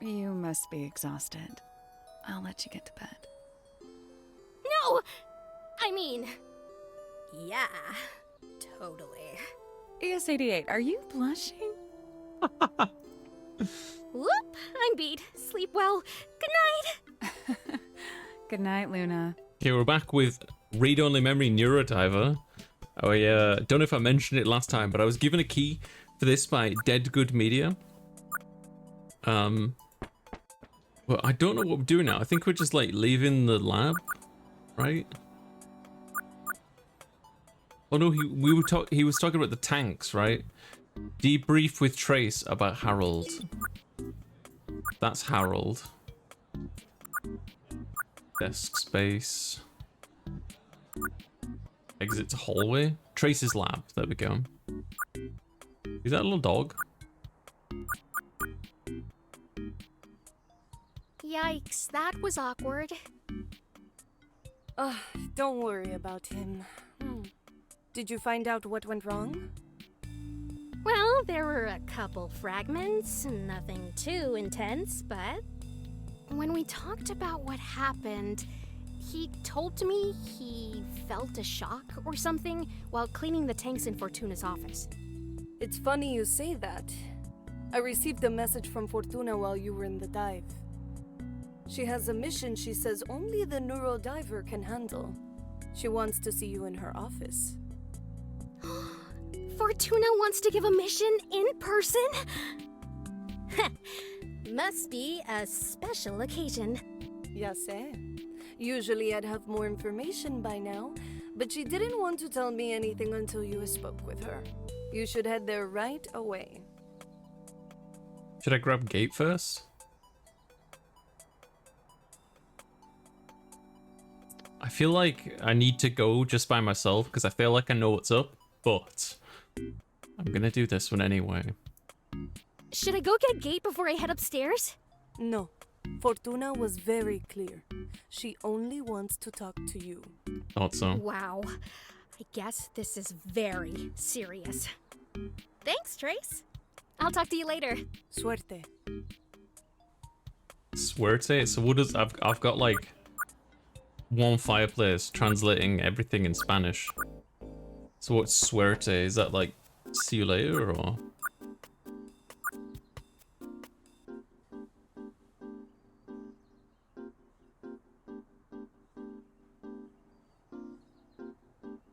You must be exhausted. I'll let you get to bed. No! I mean... Yeah, totally. ES88, are you blushing? Whoop! I'm beat. Sleep well. Good night! Good night, Luna. Okay, we're back with read-only memory Neurodiver. I don't know if I mentioned it last time, but I was given a key for this by Dead Good Media. Well, I don't know what we're doing now. I think we're just like leaving the lab, right? Oh no, he was talking about the tanks, right? Debrief with Trace about Harold. That's Harold. Desk space. Exit to hallway. Trace's lab. There we go. Is that a little dog? Yikes, that was awkward. Don't worry about him. Did you find out what went wrong? Well, there were a couple fragments, nothing too intense, but... When we talked about what happened, he told me he felt a shock or something while cleaning the tanks in Fortuna's office. It's funny you say that. I received a message from Fortuna while you were in the dive. She has a mission she says only the Neurodiver can handle. She wants to see you in her office. Fortuna wants to give a mission in person? Must be a special occasion. Ya sé. Usually I'd have more information by now, but she didn't want to tell me anything until you spoke with her. You should head there right away. Should I grab Gate first? I feel like I need to go just by myself because I feel like I know what's up, but I'm gonna do this one anyway. Should I go get Gate before I head upstairs? No. Fortuna was very clear. She only wants to talk to you. Thought so. Wow. I guess this is very serious. Thanks, Trace. I'll talk to you later. Suerte. Suerte? So what does... I've got like one fireplace translating everything in Spanish. So what's suerte? Is that like see you later or...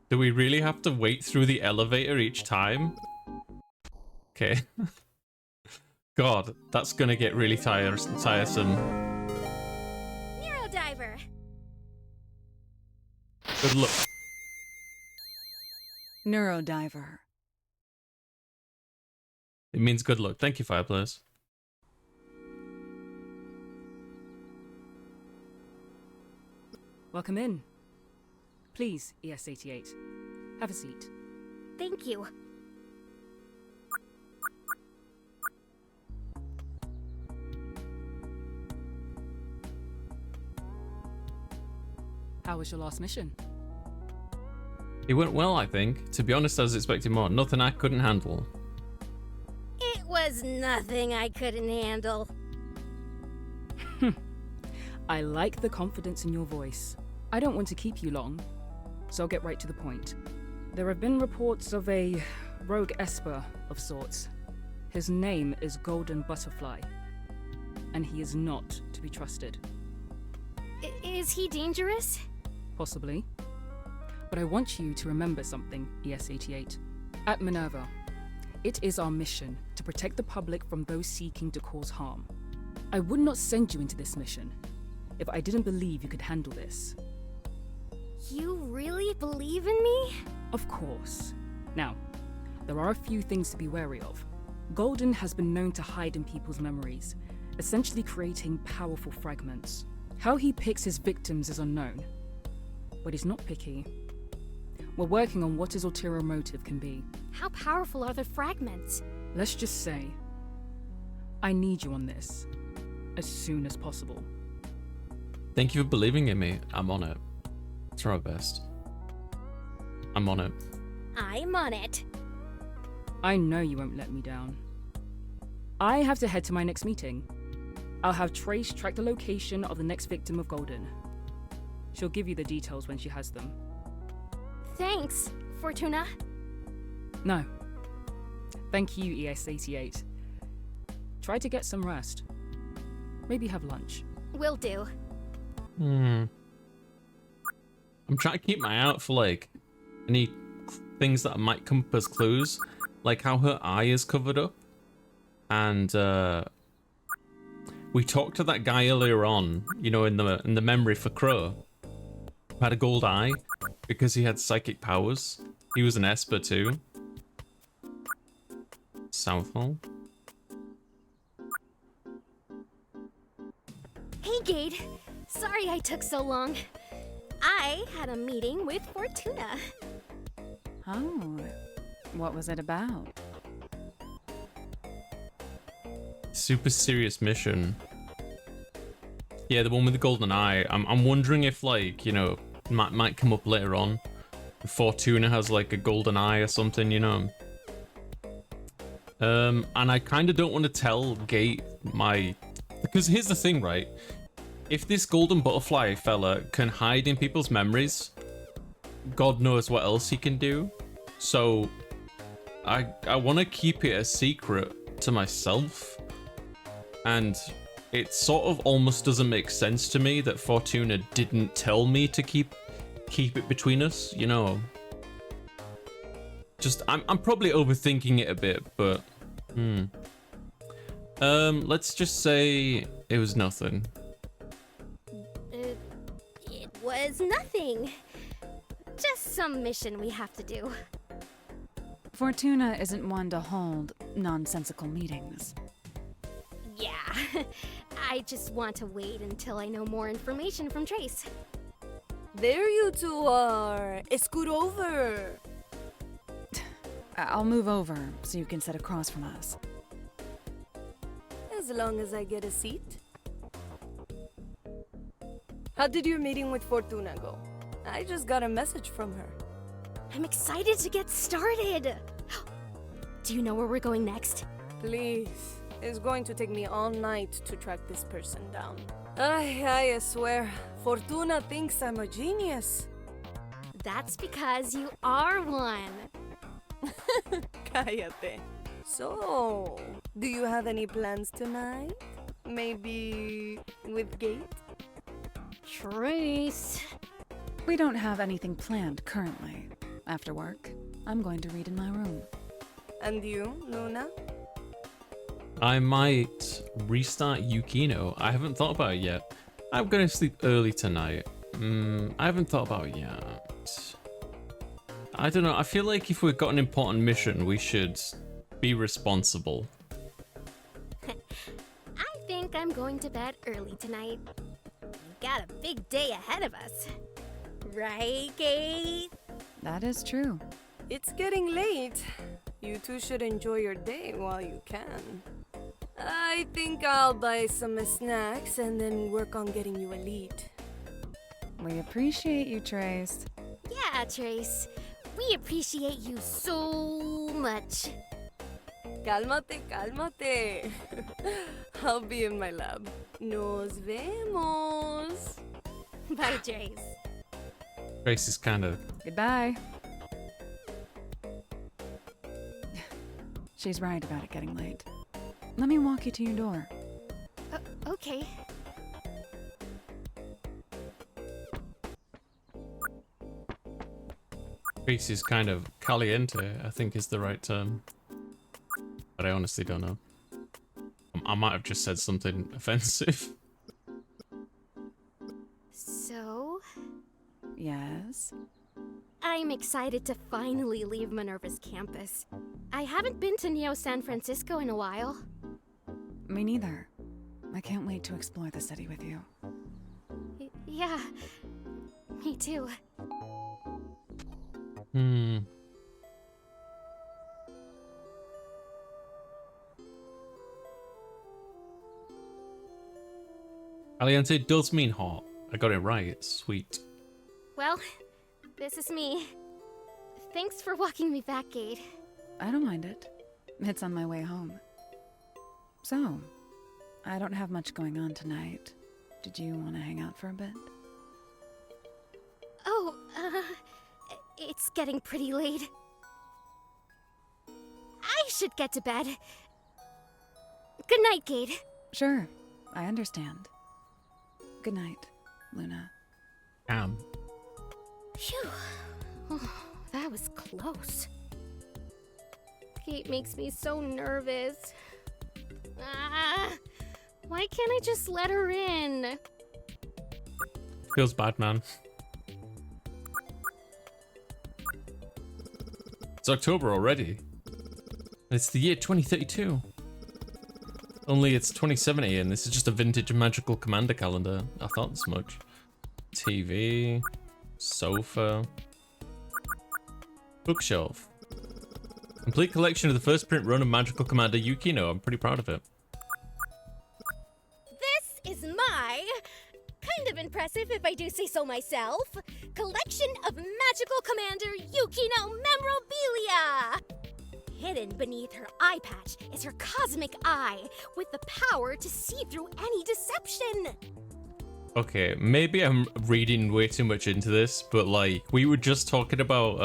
Do we really have to wait through the elevator each time? Okay. God, that's gonna get really tiresome. Neurodiver. Good luck. Neurodiver. It means good luck. Thank you, Fireplace. Welcome in. Please, ES88. Have a seat. Thank you. How was your last mission? It went well, I think. To be honest, I was expecting more. Nothing I couldn't handle. It was nothing I couldn't handle. I like the confidence in your voice. I don't want to keep you long, so I'll get right to the point. There have been reports of a rogue Esper of sorts. His name is Golden Butterfly, and he is not to be trusted. Is he dangerous? Possibly. But I want you to remember something, ES88. At Minerva, it is our mission to protect the public from those seeking to cause harm. I would not send you into this mission if I didn't believe you could handle this. You really believe in me? Of course. Now, there are a few things to be wary of. Golden has been known to hide in people's memories, essentially creating powerful fragments. How he picks his victims is unknown, but he's not picky. We're working on what his ulterior motive can be. How powerful are the fragments? Let's just say, I need you on this, as soon as possible. Thank you for believing in me. I'm on it. Try our best. I'm on it. I'm on it. I know you won't let me down. I have to head to my next meeting. I'll have Trace track the location of the next victim of Golden. She'll give you the details when she has them. Thanks, Fortuna. No. Thank you, ES88. Try to get some rest. Maybe have lunch. Will do. I'm trying to keep my eye out for like any things that might come up as clues, like how her eye is covered up. And we talked to that guy earlier on, you know, in the memory for Crow, who had a gold eye because he had psychic powers. He was an Esper too. Southall. Hey, Gade. Sorry I took so long. I had a meeting with Fortuna. Oh, what was it about? Super serious mission. Yeah, the one with the golden eye. I'm wondering if, like, you know, might come up later on. Fortuna has like a golden eye or something, you know. And I kind of don't want to tell Gate because here's the thing, right? If this golden butterfly fella can hide in people's memories, God knows what else he can do. So I want to keep it a secret to myself. And it sort of almost doesn't make sense to me that Fortuna didn't tell me to keep it between us, you know. Just I'm probably overthinking it a bit, but let's just say it was nothing. It was nothing. Just some mission we have to do. Fortuna isn't one to hold nonsensical meetings. Yeah, I just want to wait until I know more information from Trace. There you two are. Scoot over. I'll move over so you can sit across from us. As long as I get a seat. How did your meeting with Fortuna go? I just got a message from her. I'm excited to get started. Do you know where we're going next? Please. It's going to take me all night to track this person down. I swear, Fortuna thinks I'm a genius. That's because you are one. Cállate. So, do you have any plans tonight? Maybe with Gate? Trace. We don't have anything planned currently. After work, I'm going to read in my room. And you, Luna? I might restart Yukino. I haven't thought about it yet. I'm going to sleep early tonight. I haven't thought about it yet. I don't know. I feel like if we've got an important mission, we should be responsible. I think I'm going to bed early tonight. We've got a big day ahead of us. Right, Kate? That is true. It's getting late. You two should enjoy your day while you can. I think I'll buy some snacks and then work on getting you a lead. We appreciate you, Trace. Yeah, Trace. We appreciate you so much. Cálmate, cálmate. I'll be in my lab. Nos vemos. Bye, Trace. Grace is kind of... Goodbye. She's right about it getting late. Let me walk you to your door. Okay. Grace is kind of caliente, I think is the right term. But I honestly don't know. I might have just said something offensive. So? Yes? I'm excited to finally leave Minerva's campus. I haven't been to Neo San Francisco in a while. Me neither. I can't wait to explore the city with you. Yeah, me too. Caliente does mean hot. I got it right. Sweet. Well, this is me. Thanks for walking me back, Gade. I don't mind it. It's on my way home. So, I don't have much going on tonight. Did you want to hang out for a bit? Oh, it's getting pretty late. I should get to bed. Good night, Gate. Sure, I understand. Good night, Luna. Phew. Oh, that was close. Kate makes me so nervous. Why can't I just let her in? Feels bad, man. It's October already. It's the year 2032. Only it's 2070 and this is just a vintage Magical Commander calendar. I thought this much. TV, sofa, bookshelf. Complete collection of the first print run of Magical Commander Yukino. I'm pretty proud of it. This is my, kind of impressive if I do say so myself, collection of Magical Commander Yukino memorabilia! Hidden beneath her eye patch is her cosmic eye, with the power to see through any deception. Okay, maybe I'm reading way too much into this, but like, we were just talking about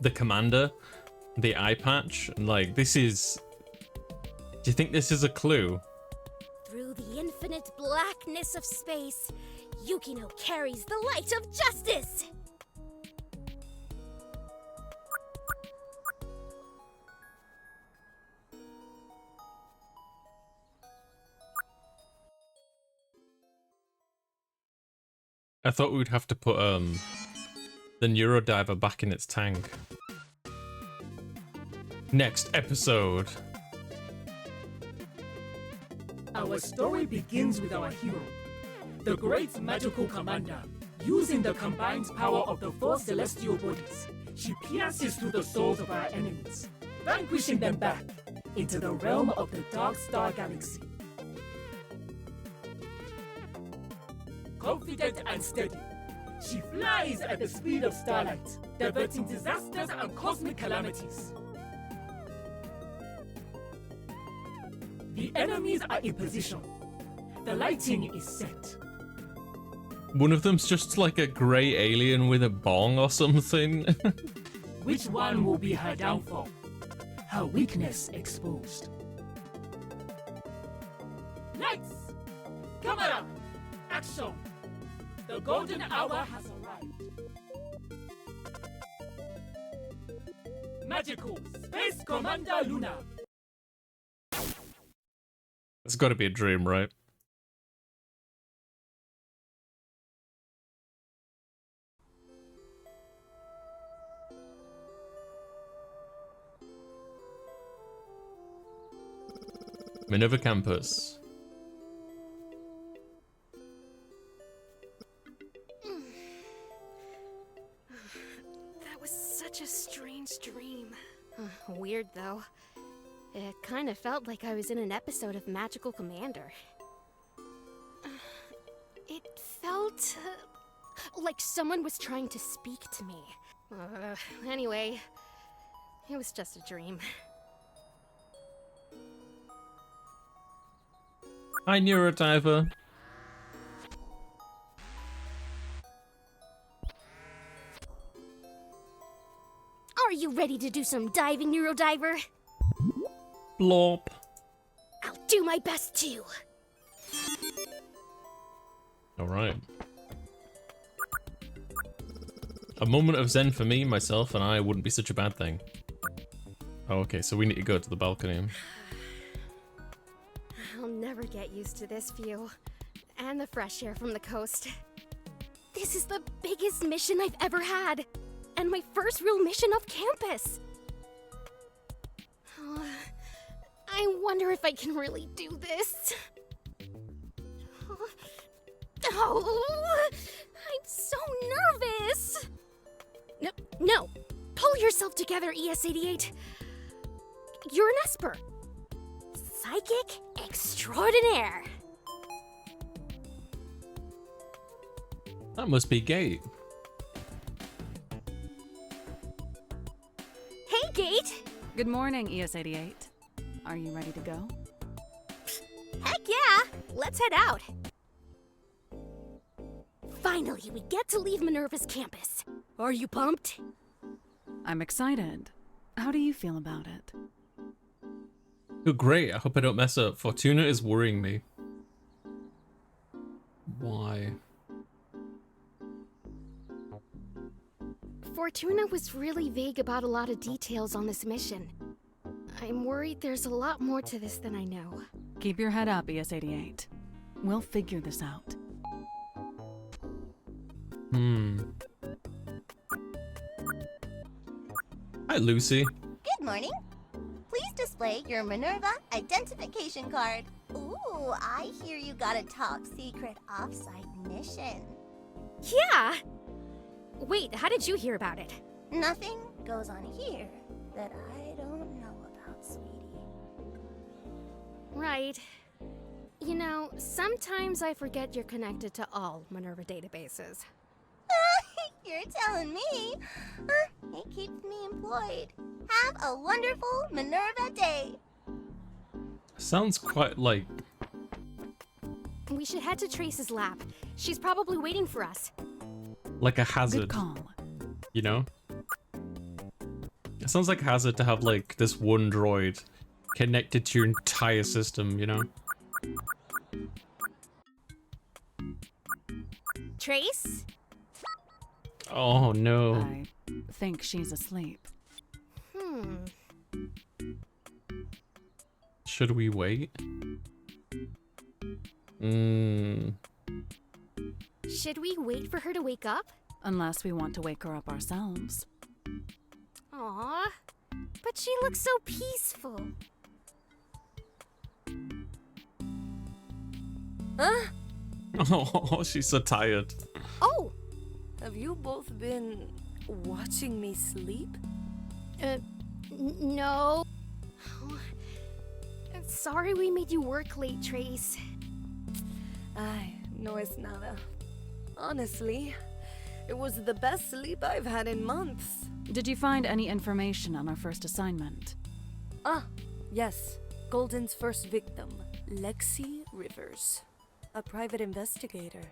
the commander, the eye patch, and like, this is... Do you think this is a clue? Through the infinite blackness of space, Yukino carries the light of justice! I thought we'd have to put the Neurodiver back in its tank. Next episode. Our story begins with our hero, the great magical commander. Using the combined power of the four celestial bodies, she pierces through the souls of our enemies, vanquishing them back into the realm of the Dark Star Galaxy. Confident and steady, she flies at the speed of starlight, diverting disasters and cosmic calamities. The enemies are in position. The lighting is set. One of them's just like a grey alien with a bong or something. Which one will be her downfall? Her weakness exposed. Lights! Camera! Action! The golden hour has arrived. Magical Space Commander Luna. It's gotta be a dream, right? Minerva Campus. That was such a strange dream. Weird, though. It kind of felt like I was in an episode of Magical Commander. It felt like someone was trying to speak to me. Anyway, it was just a dream. Hi, Neurodiver. Are you ready to do some diving, Neurodiver? Blop. I'll do my best too. Alright. A moment of zen for me, myself, and I wouldn't be such a bad thing. Oh, okay, so we need to go to the balcony. I'll never get used to this view. And the fresh air from the coast. This is the biggest mission I've ever had. And my first real mission off campus. I wonder if I can really do this. Oh, I'm so nervous. No. Pull yourself together, ES88. You're an Esper. Psychic extraordinaire. That must be Gate. Hey, Gate. Good morning, ES88. Are you ready to go? let's head out. Finally, we get to leave Minerva's campus. Are you pumped? I'm excited. How do you feel about it? Oh, great. I hope I don't mess up. Fortuna is worrying me. Why? Fortuna was really vague about a lot of details on this mission. I'm worried there's a lot more to this than I know. Keep your head up, ES88. We'll figure this out. Hi, Lucy. Good morning. Please display your Minerva identification card. Ooh, I hear you got a top secret off-site mission. Yeah! Wait, how did you hear about it? Nothing goes on here that I don't know about, sweetie. Right. You know, sometimes I forget you're connected to all Minerva databases. You're telling me. It keeps me employed. Have a wonderful Minerva day. Sounds quite like... We should head to Trace's lab. She's probably waiting for us. like a hazard. Good call. You know? It sounds like a hazard to have like this one droid connected to your entire system, you know? Trace? Oh no. I think she's asleep. Should we wait? Should we wait for her to wake up? Unless we want to wake her up ourselves. Aww. But she looks so peaceful. Huh? Oh, she's so tired. Oh! Have you both been watching me sleep? No. Sorry we made you work late, Trace. Ay, no es nada. Honestly, it was the best sleep I've had in months. Did you find any information on our first assignment? Ah, yes. Golden's first victim, Lexi Rivers, a private investigator.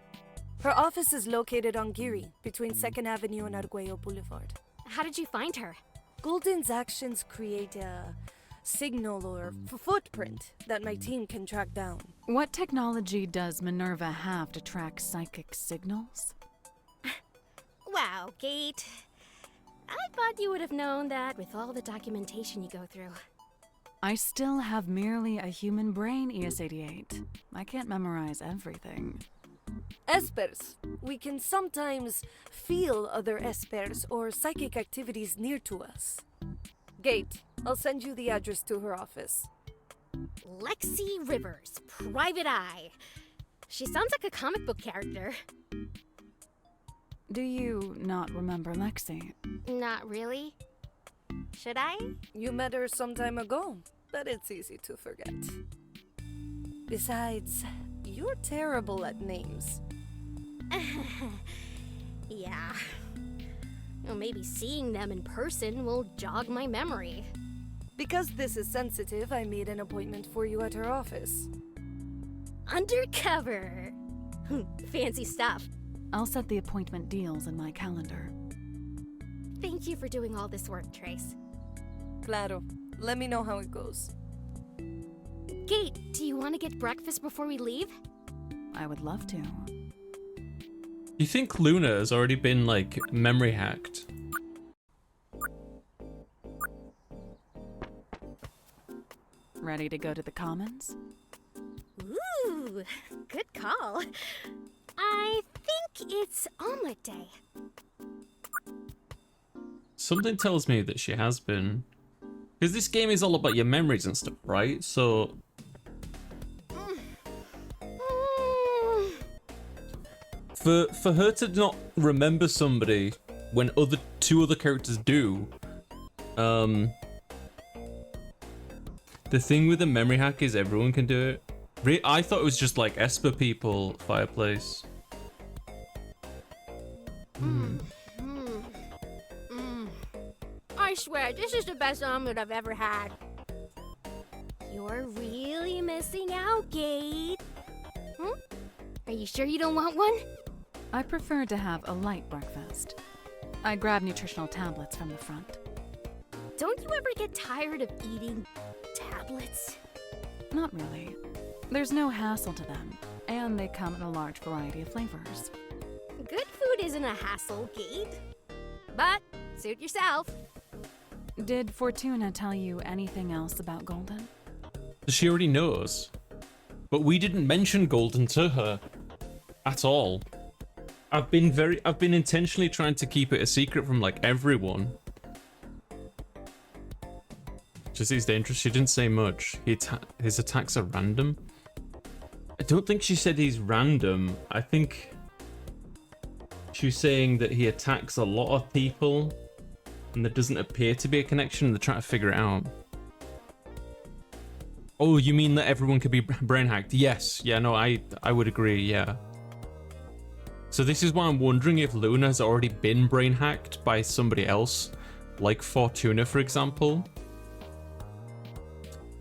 Her office is located on Geary, between 2nd Avenue and Arguello Boulevard. How did you find her? Golden's actions create a signal or footprint that my team can track down. What technology does Minerva have to track psychic signals? Wow, Kate. I thought you would have known that with all the documentation you go through. I still have merely a human brain, ES88. I can't memorize everything. Espers. We can sometimes feel other espers or psychic activities near to us. Gate, I'll send you the address to her office. Lexi Rivers, Private Eye. She sounds like a comic book character. Do you not remember Lexi? Not really. Should I? You met her some time ago, but it's easy to forget. Besides, you're terrible at names. Yeah. Well, maybe seeing them in person will jog my memory. Because this is sensitive, I made an appointment for you at her office. Undercover. Fancy stuff. I'll set the appointment deals in my calendar. Thank you for doing all this work, Trace. Claro. Let me know how it goes. Kate, do you want to get breakfast before we leave? I would love to. You think Luna has already been like memory hacked? Ready to go to the Commons? Ooh, good call. I think it's omelet day. Something tells me that she has been. Because this game is all about your memories and stuff, right? So for her to not remember somebody when two other characters do, the thing with the memory hack is everyone can do it. I thought it was just like Esper people, Fireplace. I swear, this is the best omelet I've ever had. You're really missing out, Kate. you sure you don't want one? I prefer to have a light breakfast. I grab nutritional tablets from the front. Don't you ever get tired of eating tablets? Not really. There's no hassle to them, and they come in a large variety of flavors. Good food isn't a hassle, Gate. But suit yourself. Did Fortuna tell you anything else about Golden? She already knows. But we didn't mention Golden to her at all. I've been intentionally trying to keep it a secret from like everyone. Just he's dangerous. She didn't say much. His attacks are random. I don't think she said he's random. I think she was saying that he attacks a lot of people and there doesn't appear to be a connection. They're trying to figure it out. Oh, you mean that everyone could be brain hacked? Yes. Yeah, no, I would agree, yeah. So this is why I'm wondering if Luna has already been brain hacked by somebody else, like Fortuna, for example.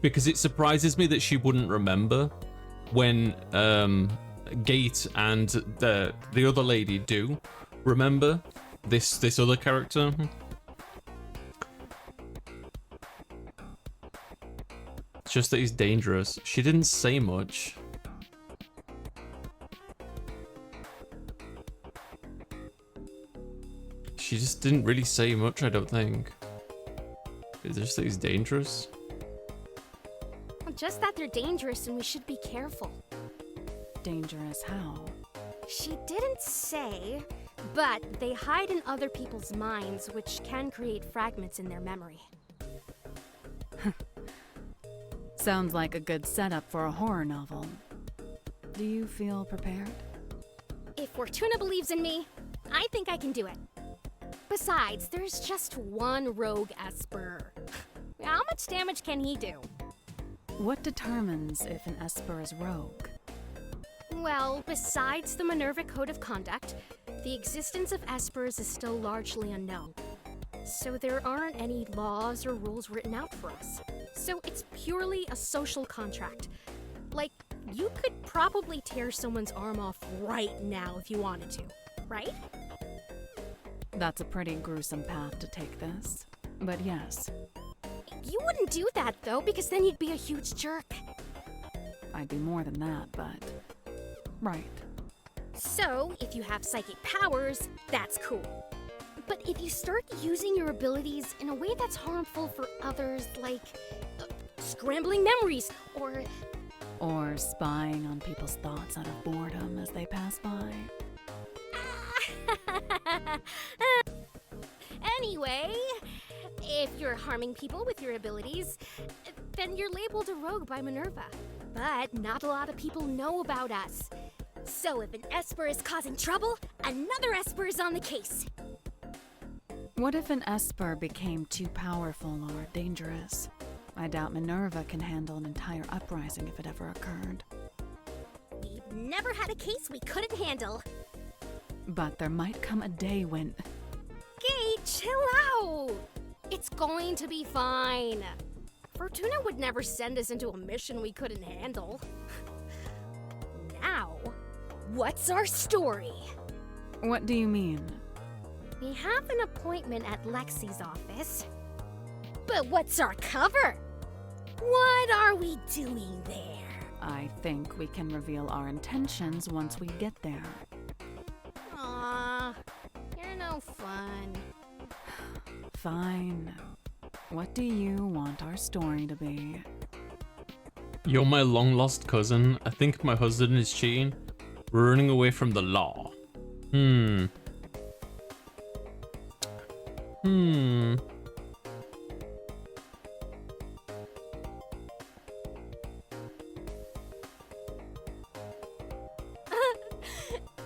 Because it surprises me that she wouldn't remember when Gate and the other lady do remember this other character. It's just that he's dangerous. She didn't say much. She just didn't really say much, I don't think. It's just that he's dangerous. Just that they're dangerous and we should be careful. Dangerous how? She didn't say, but they hide in other people's minds, which can create fragments in their memory. Sounds like a good setup for a horror novel. Do you feel prepared? If Fortuna believes in me, I think I can do it. Besides, there's just one rogue Esper. How much damage can he do? What determines if an Esper is rogue? Well, besides the Minerva Code of Conduct, the existence of Espers is still largely unknown. So there aren't any laws or rules written out for us. So it's purely a social contract. Like, you could probably tear someone's arm off right now if you wanted to, right? That's a pretty gruesome path to take this. But yes. You wouldn't do that, though, because then you'd be a huge jerk. I'd do more than that, but... Right. So, if you have psychic powers, that's cool. But if you start using your abilities in a way that's harmful for others, like scrambling memories, Or spying on people's thoughts out of boredom as they pass by. Anyway, if you're harming people with your abilities, then you're labeled a rogue by Minerva. But not a lot of people know about us. So if an Esper is causing trouble, another Esper is on the case. What if an Esper became too powerful or dangerous? I doubt Minerva can handle an entire uprising if it ever occurred. We've never had a case we couldn't handle. But there might come a day when... Gate, chill out! It's going to be fine. Fortuna would never send us into a mission we couldn't handle. Now, what's our story? What do you mean? We have an appointment at Lexi's office. But what's our cover? What are we doing there? I think we can reveal our intentions once we get there. Aw, you're no fun. Fine. What do you want our story to be? You're my long-lost cousin. I think my husband is cheating. We're running away from the law.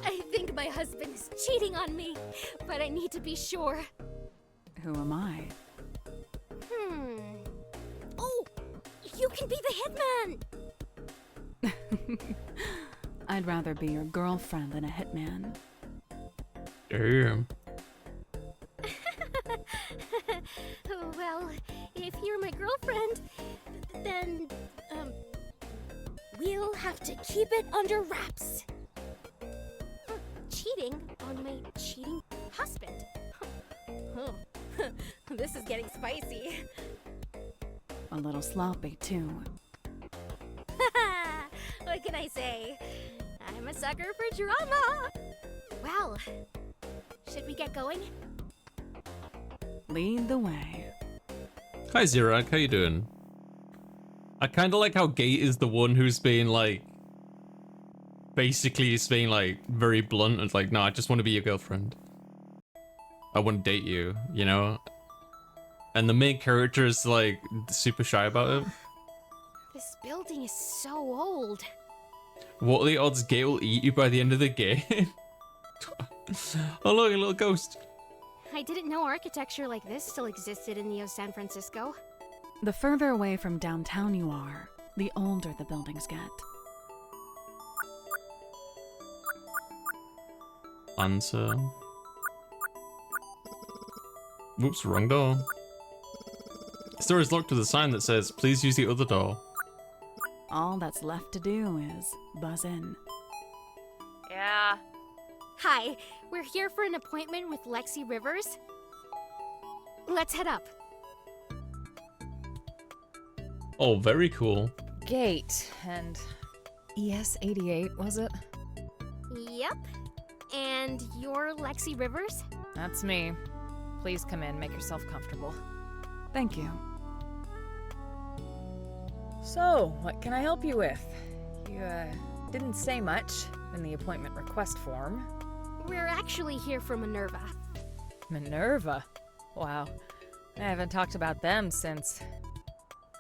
I think my husband is cheating on me, but I need to be sure. Who am I? Oh, you can be the hitman! I'd rather be your girlfriend than a hitman. Damn. Well, if you're my girlfriend, then, we'll have to keep it under wraps. cheating on my cheating husband. Oh, this is getting spicy. A little sloppy, too. What can I say? I'm a sucker for drama. Well, should we get going? Lead the way. Hi Zirak, how you doing? I kind of like how Gate is the one who's being like, basically is being like very blunt and like, no, I just want to be your girlfriend. I want to date you, you know? And the main character is like super shy about it. This building is so old. What are the odds Gate will eat you by the end of the game? Oh look, a little ghost. I didn't know architecture like this still existed in Neo San Francisco. The further away from downtown you are, the older the buildings get. Answer. Whoops, wrong door. This door is locked with a sign that says, please use the other door. All that's left to do is buzz in. Yeah. Hi, we're here for an appointment with Lexi Rivers. Let's head up. Oh, very cool. Gate and ES88, was it? Yep. And you're Lexi Rivers? That's me. Please come in, make yourself comfortable. Thank you. So, what can I help you with? You, didn't say much in the appointment request form. We're actually here for Minerva. Minerva? Wow. I haven't talked about them since...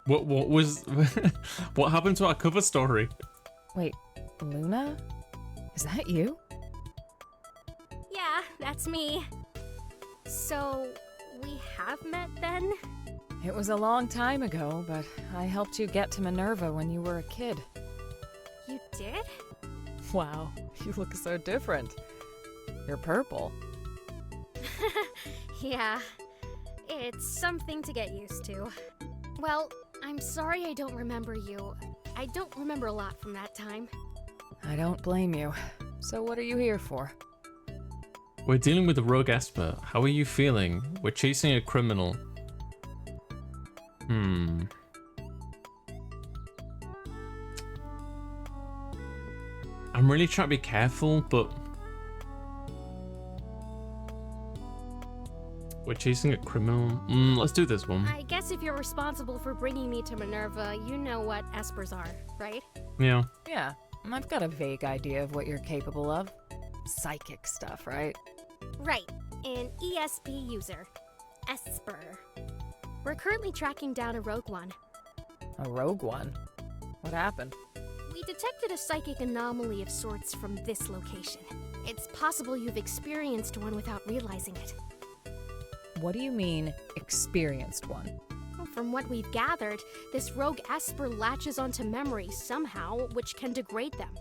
What was... What happened to our cover story? Wait, Luna? Is that you? Yeah, that's me. So, we have met then? It was a long time ago, but I helped you get to Minerva when you were a kid. You did? Wow, you look so different. You're purple. Yeah, it's something to get used to. Well, I'm sorry I don't remember you. I don't remember a lot from that time. I don't blame you. So what are you here for? We're dealing with a rogue Esper. How are you feeling? We're chasing a criminal. I'm really trying to be careful, but... We're chasing a criminal. Let's do this one. I guess if you're responsible for bringing me to Minerva, you know what Espers are, right? Yeah. Yeah, I've got a vague idea of what you're capable of. Psychic stuff, right? Right, an ESP user. Esper. We're currently tracking down a rogue one. A rogue one? What happened? We detected a psychic anomaly of sorts from this location. It's possible you've experienced one without realizing it. What do you mean, experienced one? Well, from what we've gathered, this rogue Esper latches onto memories somehow, which can degrade them.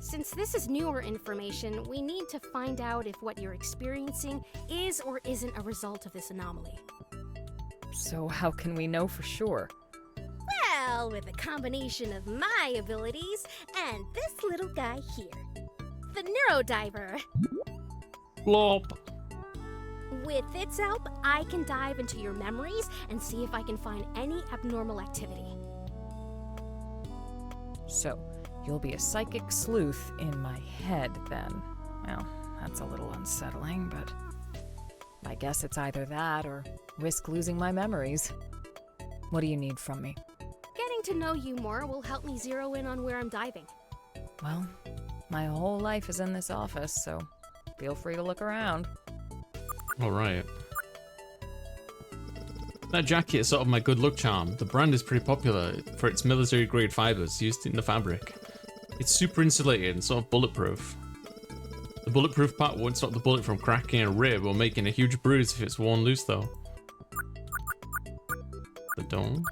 Since this is newer information, we need to find out if what you're experiencing is or isn't a result of this anomaly. So how can we know for sure? Well, with a combination of my abilities and this little guy here. The Neurodiver. Blop. With its help, I can dive into your memories and see if I can find any abnormal activity. So, you'll be a psychic sleuth in my head then. Well, that's a little unsettling, but I guess it's either that or risk losing my memories. What do you need from me? Getting to know you more will help me zero in on where I'm diving. Well, my whole life is in this office, so feel free to look around. Alright. That jacket is sort of my good luck charm. The brand is pretty popular for its military grade fibers used in the fabric. It's super insulated and sort of bulletproof. The bulletproof part won't stop the bullet from cracking a rib or making a huge bruise if it's worn loose though. The dome?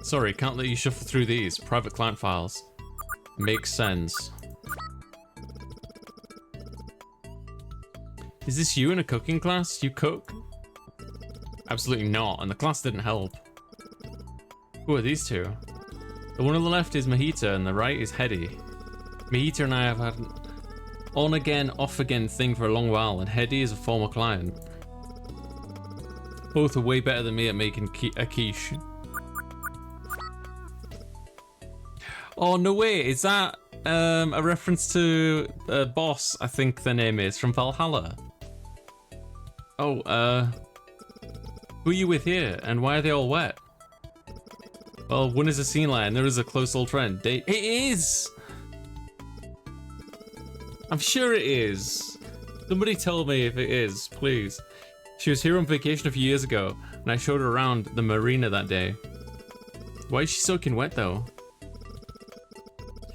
Sorry, can't let you shuffle through these. Private client files. Makes sense. Is this you in a cooking class? You cook? Absolutely not, and the class didn't help. Who are these two? The one on the left is Mahita and the right is Hedy. Mahita and I have had on again, off again thing for a long while, and Hedy is a former client. Both are way better than me at making a quiche. Oh, no way. Is that a reference to Boss, I think the name is, from Valhalla? Oh, who are you with here, and why are they all wet? Well, one is a scene line, there is a close old friend. It is! I'm sure it is. Somebody tell me if it is, please. She was here on vacation a few years ago, and I showed her around the marina that day. Why is she soaking wet, though?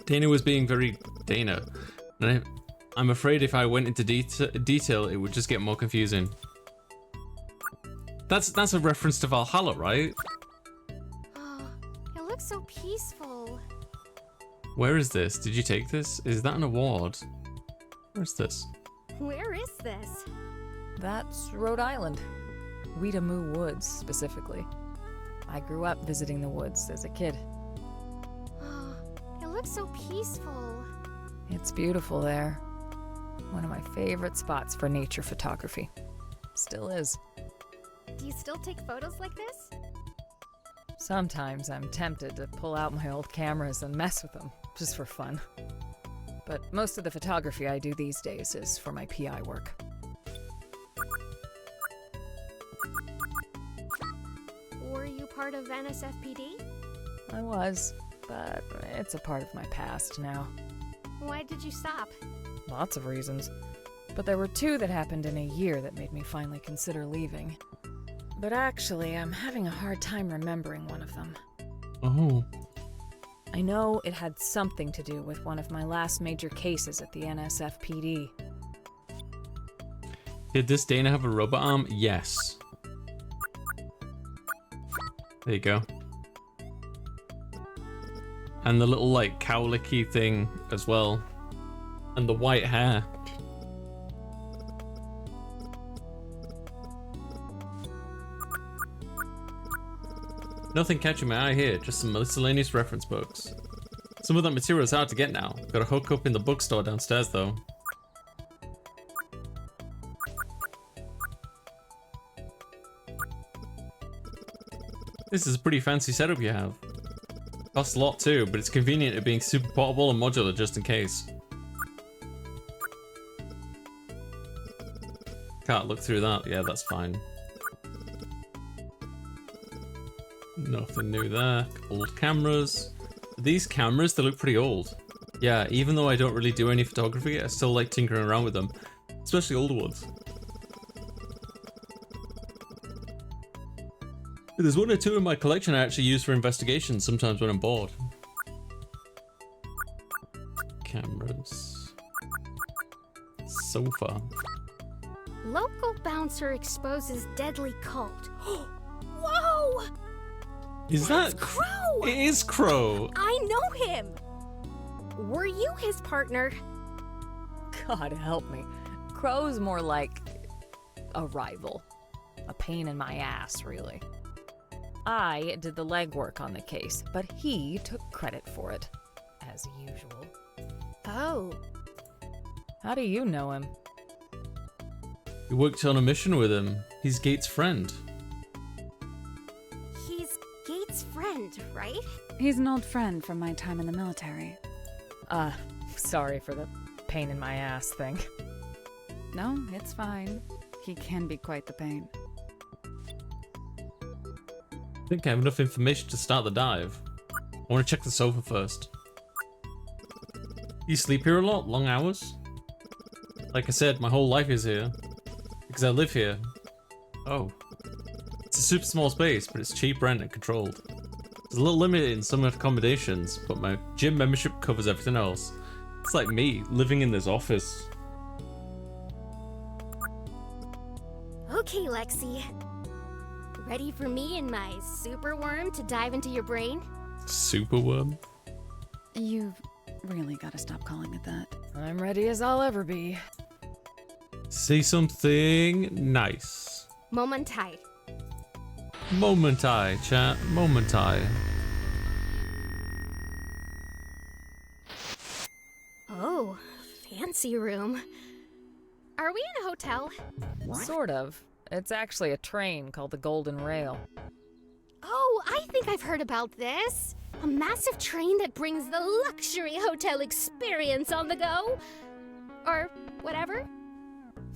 Dana was being very Dana, and I'm afraid if I went into detail, it would just get more confusing. That's a reference to Valhalla, right? Oh, it looks so peaceful. Where is this? Did you take this? Is that an award? Where's this? Where is this? That's Rhode Island. Weetamoo Woods, specifically. I grew up visiting the woods as a kid. Oh, it looks so peaceful. It's beautiful there. One of my favorite spots for nature photography. Still is. Do you still take photos like this? Sometimes I'm tempted to pull out my old cameras and mess with them, just for fun. But most of the photography I do these days is for my PI work. Were you part of NSFPD? I was, but it's a part of my past now. Why did you stop? Lots of reasons. But there were two that happened in a year that made me finally consider leaving. But actually, I'm having a hard time remembering one of them. Oh. I know it had something to do with one of my last major cases at the NSFPD. Did this Dana have a robot arm? Yes. There you go. And the little, like, cowlicky thing as well. And the white hair. Nothing catching my eye here, just some miscellaneous reference books. Some of that material is hard to get now. Gotta hook up in the bookstore downstairs though. This is a pretty fancy setup you have. Costs a lot too, but it's convenient at being super portable and modular just in case. Can't look through that. Yeah, that's fine. Nothing new there. Old cameras. These cameras, they look pretty old. Yeah, even though I don't really do any photography, I still like tinkering around with them. Especially older ones. There's one or two in my collection I actually use for investigations sometimes when I'm bored. Cameras. Sofa. Local bouncer exposes deadly cult. Whoa! Is That's that Crow? It is Crow. I know him! Were you his partner? God help me. Crow's more like a rival. A pain in my ass, really. I did the legwork on the case, but he took credit for it, as usual. Oh. How do you know him? We worked on a mission with him. He's Gates' friend. He's Gates' friend, right? He's an old friend from my time in the military. Sorry for the pain in my ass thing. No, it's fine. He can be quite the pain. I think I have enough information to start the dive. I want to check the sofa first. You sleep here a lot? Long hours? Like I said, my whole life is here. Because I live here. Oh. It's a super small space, but it's cheap rent and controlled. There's a little limited in some accommodations, but my gym membership covers everything else. It's like me, living in this office. Okay, Lexi. Ready for me and my super worm to dive into your brain? Superworm? You've really got to stop calling it that. I'm ready as I'll ever be. Say something nice. Momentai. Momentai, chat. Momentai. Oh, fancy room. Are we in a hotel? Sort of. It's actually a train called the Golden Rail. Oh, I think I've heard about this. A massive train that brings the luxury hotel experience on the go. Or whatever.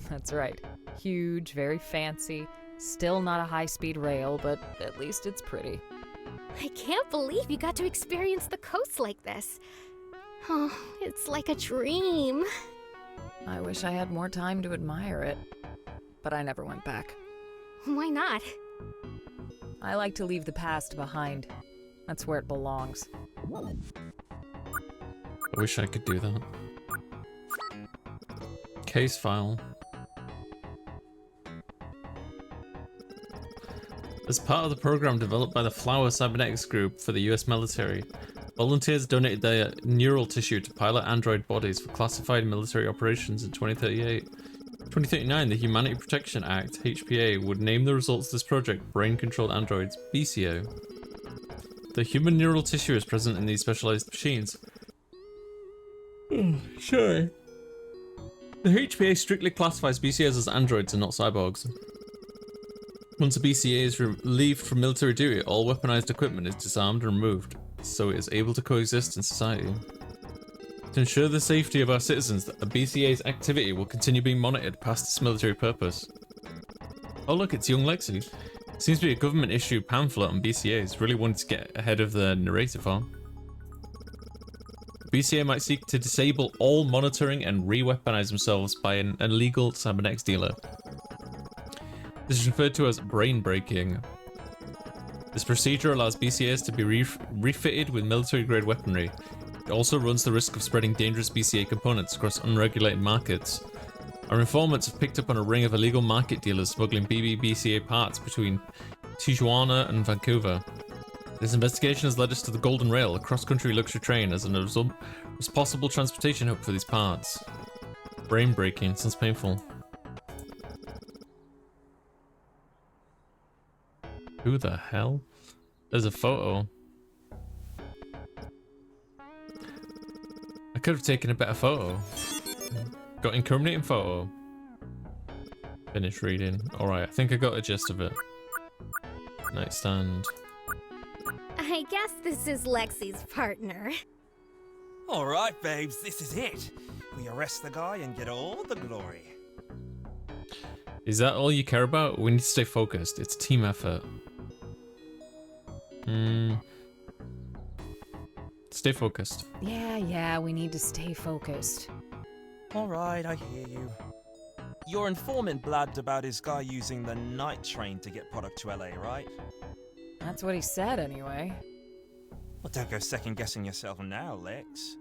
That's right. Huge, very fancy. Still not a high-speed rail, but at least it's pretty. I can't believe you got to experience the coast like this. Oh, it's like a dream. I wish I had more time to admire it, but I never went back. Why not? I like to leave the past behind. That's where it belongs. I wish I could do that. Case file. As part of the program developed by the Flower Cybernetics Group for the US military, volunteers donated their neural tissue to pilot android bodies for classified military operations in 2038. 2039, the Humanity Protection Act, HPA, would name the results of this project Brain Controlled Androids, BCO. The human neural tissue is present in these specialized machines. Sorry. The HPA strictly classifies BCOs as androids and not cyborgs. Once a BCA is relieved from military duty, all weaponized equipment is disarmed and removed, so it is able to coexist in society. To ensure the safety of our citizens, a BCA's activity will continue being monitored past its military purpose. Oh look, it's young Lexi. Seems to be a government-issued pamphlet on BCAs, really wanted to get ahead of the narrative arm. BCA might seek to disable all monitoring and re-weaponize themselves by an illegal cybernetics dealer. This is referred to as brain breaking. This procedure allows BCAs to be refitted with military-grade weaponry. It also runs the risk of spreading dangerous BCA components across unregulated markets. Our informants have picked up on a ring of illegal market dealers smuggling BCA parts between Tijuana and Vancouver. This investigation has led us to the Golden Rail, a cross-country luxury train, as a possible transportation hub for these parts. Brain breaking, sounds painful. Who the hell? There's a photo. I could have taken a better photo. Got incriminating photo. Finish reading. Alright, I think I got the gist of it. Nightstand. I guess this is Lexi's partner. Alright, babes, this is it. We arrest the guy and get all the glory. Is that all you care about? We need to stay focused. It's a team effort. Stay focused. Yeah, we need to stay focused. Alright, I hear you. Your informant blabbed about his guy using the night train to get product to LA, right? That's what he said, anyway. Well, don't go second-guessing yourself now, Lex.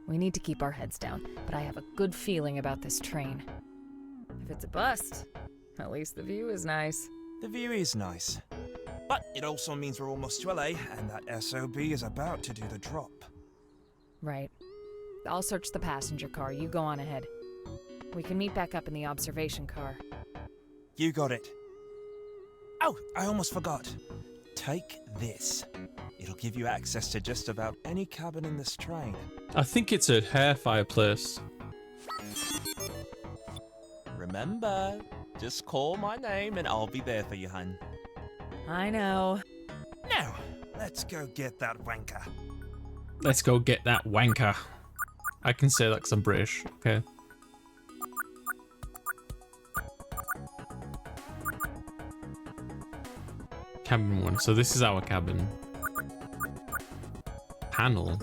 We need to keep our heads down, but I have a good feeling about this train. If it's a bust, at least the view is nice. The view is nice. But it also means we're almost to LA, and that SOB is about to do the drop. Right. I'll search the passenger car. You go on ahead. We can meet back up in the observation car. You got it. Oh, I almost forgot. Take this. It'll give you access to just about any cabin in this train. I think it's a hair fireplace. Remember, just call my name and I'll be there for you, hun. I know. Now, let's go get that wanker. Let's go get that wanker. I can say that because I'm British, okay? Cabin 1, so this is our cabin. Panel.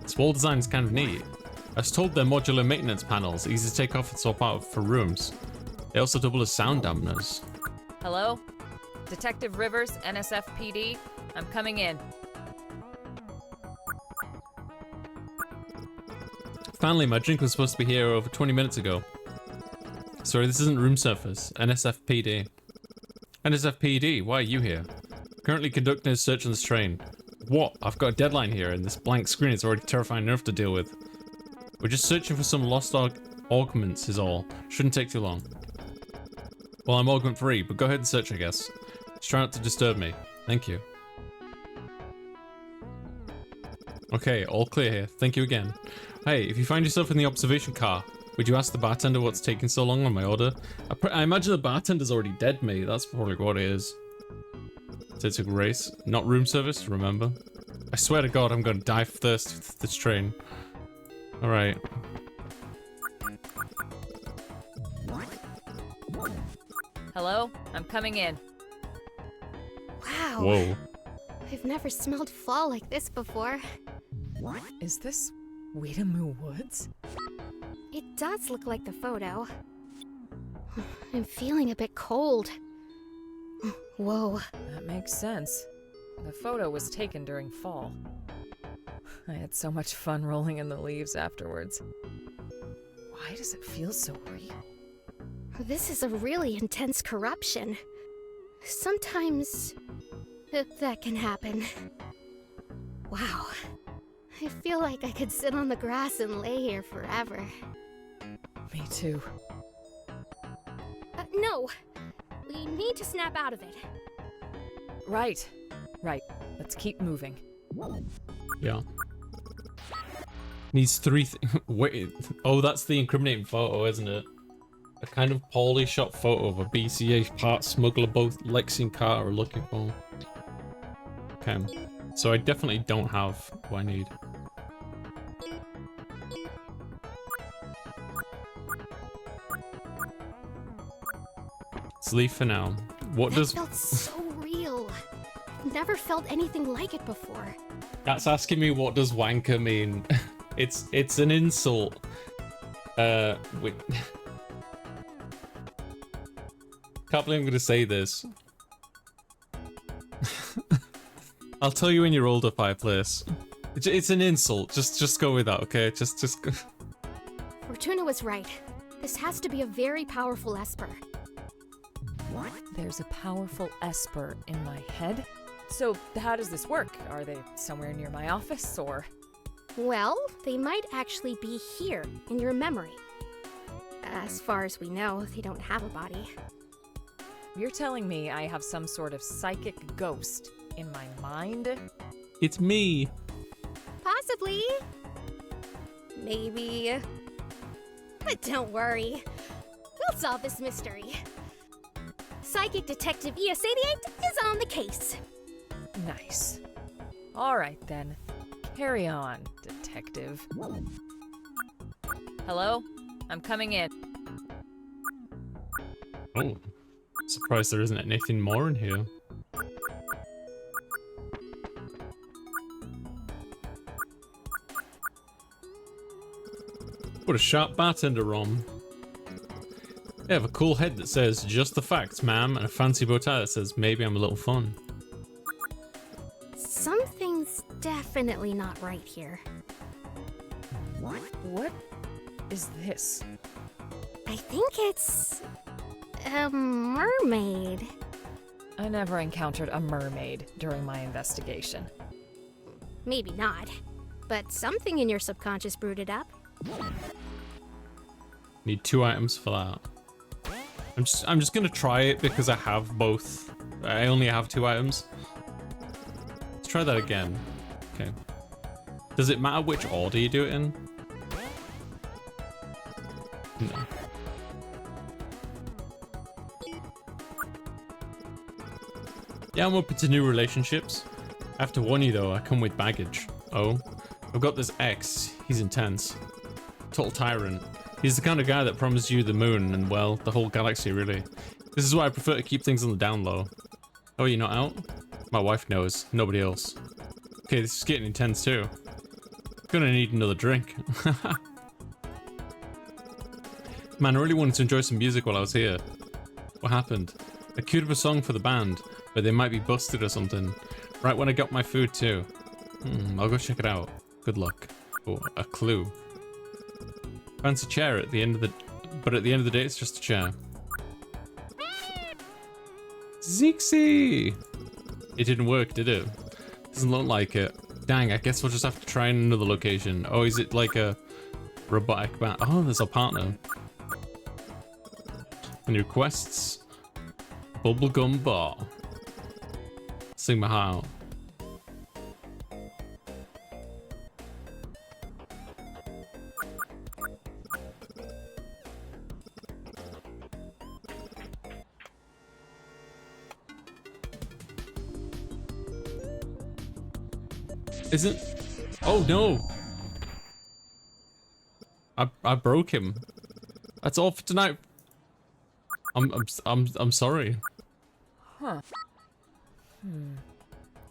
This wall design is kind of neat. I was told they're modular maintenance panels, easy to take off and swap out for rooms. They also double as sound dampeners. Hello? Detective Rivers, NSFPD. I'm coming in. Finally, my drink was supposed to be here over 20 minutes ago. Sorry, this isn't room service. NSFPD. NSFPD, why are you here? Currently conducting a search on this train. What? I've got a deadline here and this blank screen is already terrifying enough to deal with. We're just searching for some lost augments is all. Shouldn't take too long. Well, I'm augment free, but go ahead and search, I guess. Just try not to disturb me. Thank you. Okay, all clear here. Thank you again. Hey, if you find yourself in the observation car, would you ask the bartender what's taking so long on my order? I imagine the bartender's already dead, mate. That's probably what it is. So it's a race, not room service, remember? I swear to God, I'm gonna die of thirst with this train. Alright. Hello? I'm coming in. Wow. Whoa. I've never smelled fall like this before. Is this Weedamoo Woods? It does look like the photo. I'm feeling a bit cold. Whoa. That makes sense. The photo was taken during fall. I had so much fun rolling in the leaves afterwards. Why does it feel so real? This is a really intense corruption. Sometimes that can happen. Wow. I feel like I could sit on the grass and lay here forever. Me too. No! We need to snap out of it. Right. Let's keep moving. Yeah. Needs wait. Oh, that's the incriminating photo, isn't it? A kind of poorly shot photo of a BCA part smuggler both Lexi and Carter are looking for. Okay. So I definitely don't have what I need. Let's leave for now. What That does... felt so real. I've never felt anything like it before. That's asking me what does wanker mean. It's an insult. Wait. Can't believe I'm gonna say this. I'll tell you when you're older, Fireplace. It's an insult. Just go with that, okay? Just go. Fortuna was right. This has to be a very powerful Esper. There's a powerful Esper in my head? So how does this work? Are they somewhere near my office, or...? Well, they might actually be here, in your memory. As far as we know, they don't have a body. You're telling me I have some sort of psychic ghost in my mind? It's me. Possibly. Maybe. But don't worry. We'll solve this mystery. Psychic Detective ES88 is on the case. Nice. Alright then. Carry on, detective. Hello? I'm coming in. Oh. Surprised there isn't anything more in here. What a sharp bartender, ROM. They have a cool head that says, "Just the facts, ma'am," and a fancy bow tie that says, "Maybe I'm a little fun." Something's definitely not right here. What is this? I think it's... a mermaid. I never encountered a mermaid during my investigation. Maybe not. But something in your subconscious brewed it up. Need 2 items for that. I'm just gonna try it because I have both. I only have 2 items. Let's try that again. Okay. Does it matter which order you do it in? No. Yeah, I'm open to new relationships. I have to warn you though, I come with baggage. Oh? I've got this ex. He's intense. Total tyrant. He's the kind of guy that promised you the moon and, well, the whole galaxy, really. This is why I prefer to keep things on the down low. Oh, you're not out? My wife knows. Nobody else. Okay, this is getting intense too. Gonna need another drink. Man, I really wanted to enjoy some music while I was here. What happened? I queued up a song for the band, but they might be busted or something. Right when I got my food too. I'll go check it out. Good luck. Oh, a clue. Fancy chair at the end of the... But at the end of the day, it's just a chair. Zixie! It didn't work, did it? Doesn't look like it. Dang, I guess we'll just have to try in another location. Oh, is it like a robotic band? Oh, there's our partner. New quests. Bubblegum bar. Sing my heart out. Isn't... Oh no! I broke him. That's all for tonight. I'm sorry. Huh.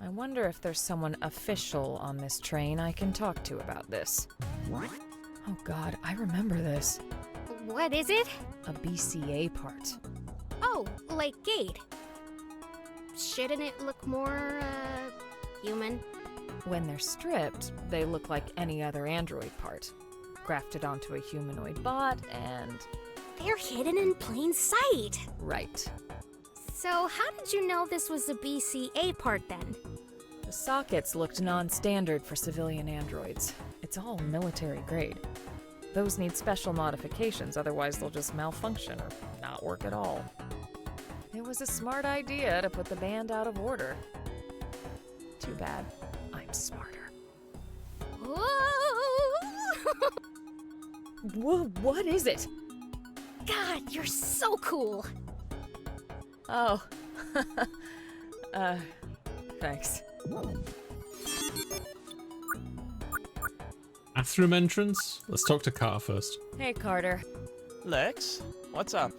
I wonder if there's someone official on this train I can talk to about this. Oh god, I remember this. What is it? A BCA part. Oh, like Gate. Shouldn't it look more, human? When they're stripped, they look like any other android part. Grafted onto a humanoid bot and... They're hidden in plain sight. Right. So how did you know this was a BCA part then? The sockets looked non-standard for civilian androids. It's all military grade. Those need special modifications, otherwise they'll just malfunction or not work at all. It was a smart idea to put the band out of order. Too bad I'm smarter. Whoa! What is it? God, you're so cool. Oh. Thanks. Bathroom entrance? Let's talk to Carter first. Hey, Carter. Lex, what's up?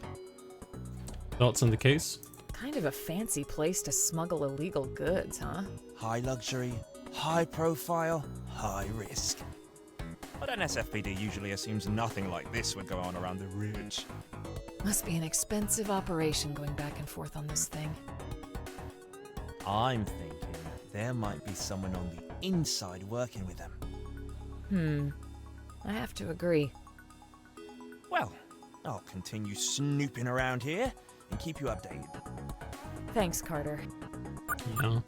Thoughts on the case? Kind of a fancy place to smuggle illegal goods, huh? High luxury, high profile, high risk. But NSFPD usually assumes nothing like this would go on around the ridge. Must be an expensive operation going back and forth on this thing. I'm thinking there might be someone on the inside working with them. I have to agree. Well, I'll continue snooping around here and keep you updated. Thanks, Carter. Yeah.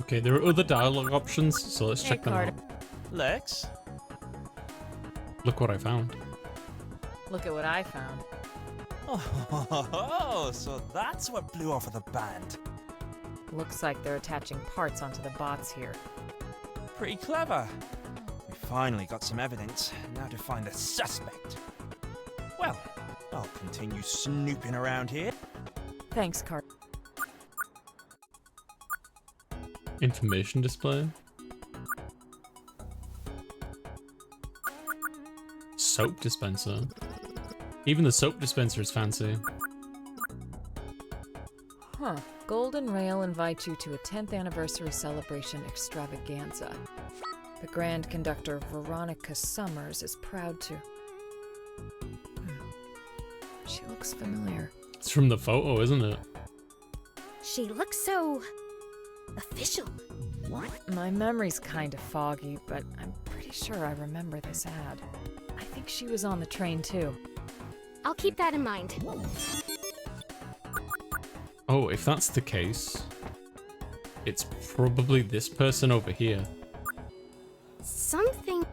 Okay, there are other dialogue options, so let's Hey, check them Carter. out. Lex? Look what I found. Look at what I found. Oh, so that's what blew off of the band. Looks like they're attaching parts onto the bots here. Pretty clever. We finally got some evidence. Now to find the suspect. Well, I'll continue snooping around here. Thanks, Carter. Information display. Soap dispenser. Even the soap dispenser is fancy. Huh. Golden Rail invites you to a 10th anniversary celebration extravaganza. The Grand Conductor Veronica Summers is proud to... She looks familiar. It's from the photo, isn't it? She looks so... official. My memory's kind of foggy, but I'm pretty sure I remember this ad. I think she was on the train too. I'll keep that in mind. Oh, if that's the case, it's probably this person over here. Something...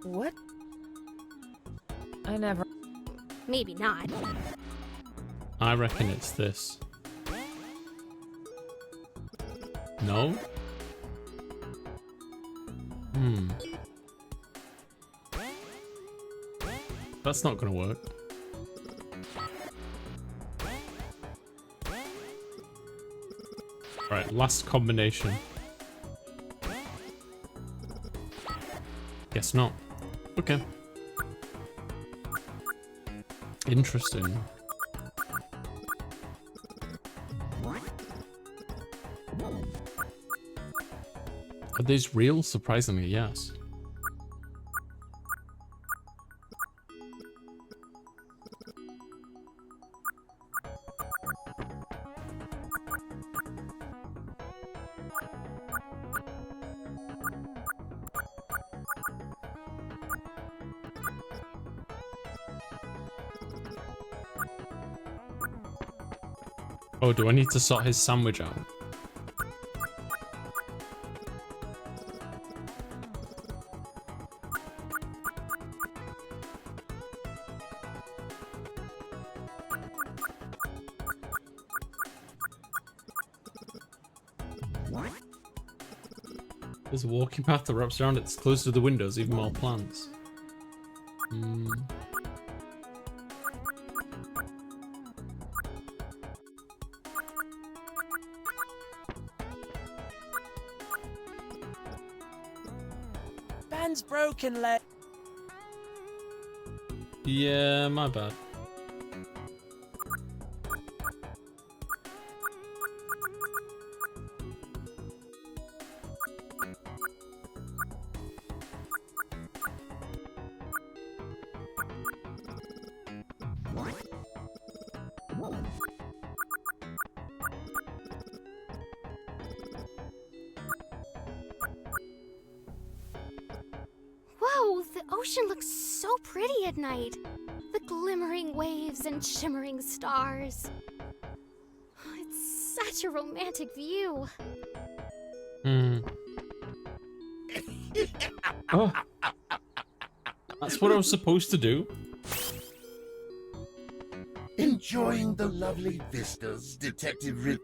What? I never... Maybe not. I reckon it's this. No? That's not gonna work. Right, last combination. Guess not. Okay. Interesting. Are these real? Surprisingly, yes. Oh, do I need to sort his sandwich out? There's a walking path that wraps around it. It's close to the windows, even more plants. friend's broken leg. Yeah, my bad. Whoa, the ocean looks so pretty at night. The glimmering waves and shimmering stars. It's such a romantic view. Oh. That's what I was supposed to do? Enjoying the lovely vistas, Detective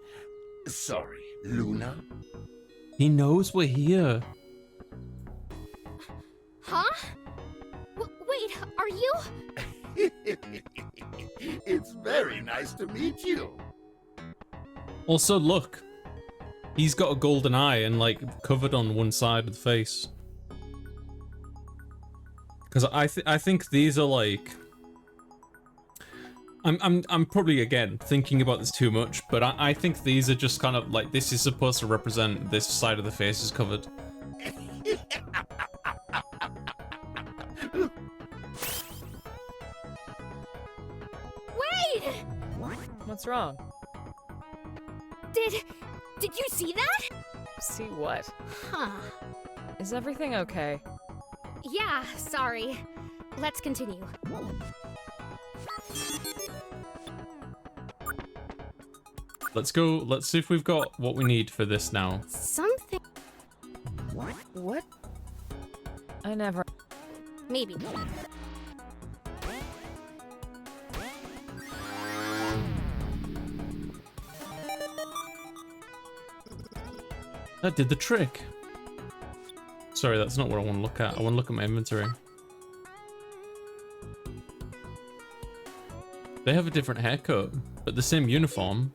Sorry, Luna? He knows we're here. Huh? Wait, are you? It's very nice to meet you. Also, look. He's got a golden eye and, like, covered on one side of the face. Because I think these are, like... I'm probably, again, thinking about this too much, but I think these are just kind of, like, this is supposed to represent this side of the face is covered. Wait! What's wrong? Did you see that? See what? Huh. Is everything okay? Yeah, sorry. Let's continue. Let's go, let's see if we've got what we need for this now. Something... What? I never... Maybe. That did the trick. Sorry, that's not what I want to look at. I want to look at my inventory. They have a different haircut, but the same uniform.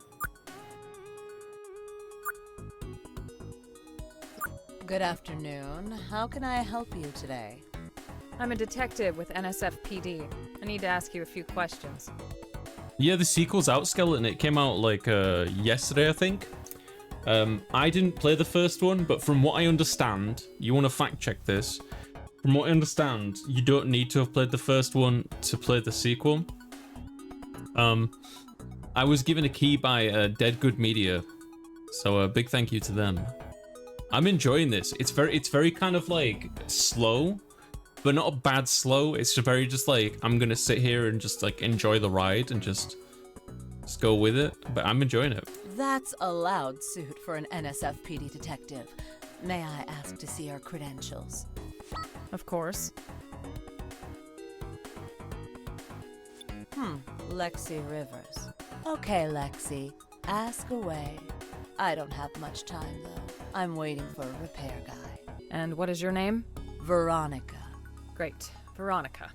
Good afternoon. How can I help you today? I'm a detective with NSFPD. I need to ask you a few questions. Yeah, the sequel's out, Skeleton. It came out like yesterday, I think. I didn't play the first one, but from what I understand, you want to fact check this. From what I understand, you don't need to have played the first one to play the sequel. I was given a key by Dead Good Media, so a big thank you to them. I'm enjoying this. It's very kind of like slow, but not a bad slow. It's very just like, I'm gonna sit here and just like enjoy the ride and just go with it, but I'm enjoying it. That's a loud suit for an NSFPD detective. May I ask to see your credentials? Of course. Lexi Rivers. Okay, Lexi. Ask away. I don't have much time, though. I'm waiting for a repair guy. And what is your name? Veronica. Great. Veronica.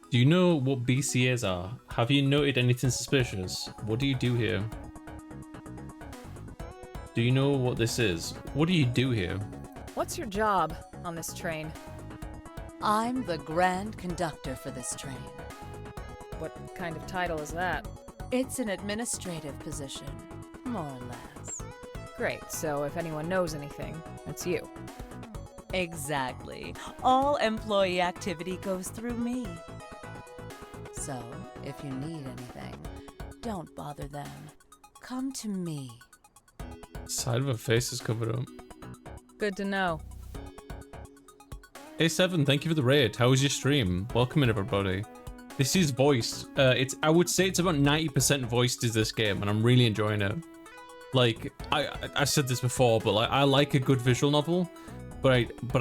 Do you know what BCAs are? Have you noted anything suspicious? What do you do here? Do you know what this is? What do you do here? What's your job on this train? I'm the grand conductor for this train. What kind of title is that? It's an administrative position, more or less. Great, so if anyone knows anything, it's you. Exactly. All employee activity goes through me. So, if you need anything, don't bother them. Come to me. Side of her face is covered up. Good to know. A7, thank you for the raid. How was your stream? Welcome in, everybody. This is voiced. I would say it's about 90% voiced is this game, and I'm really enjoying it. Like, I said this before, but like, I like a good visual novel, but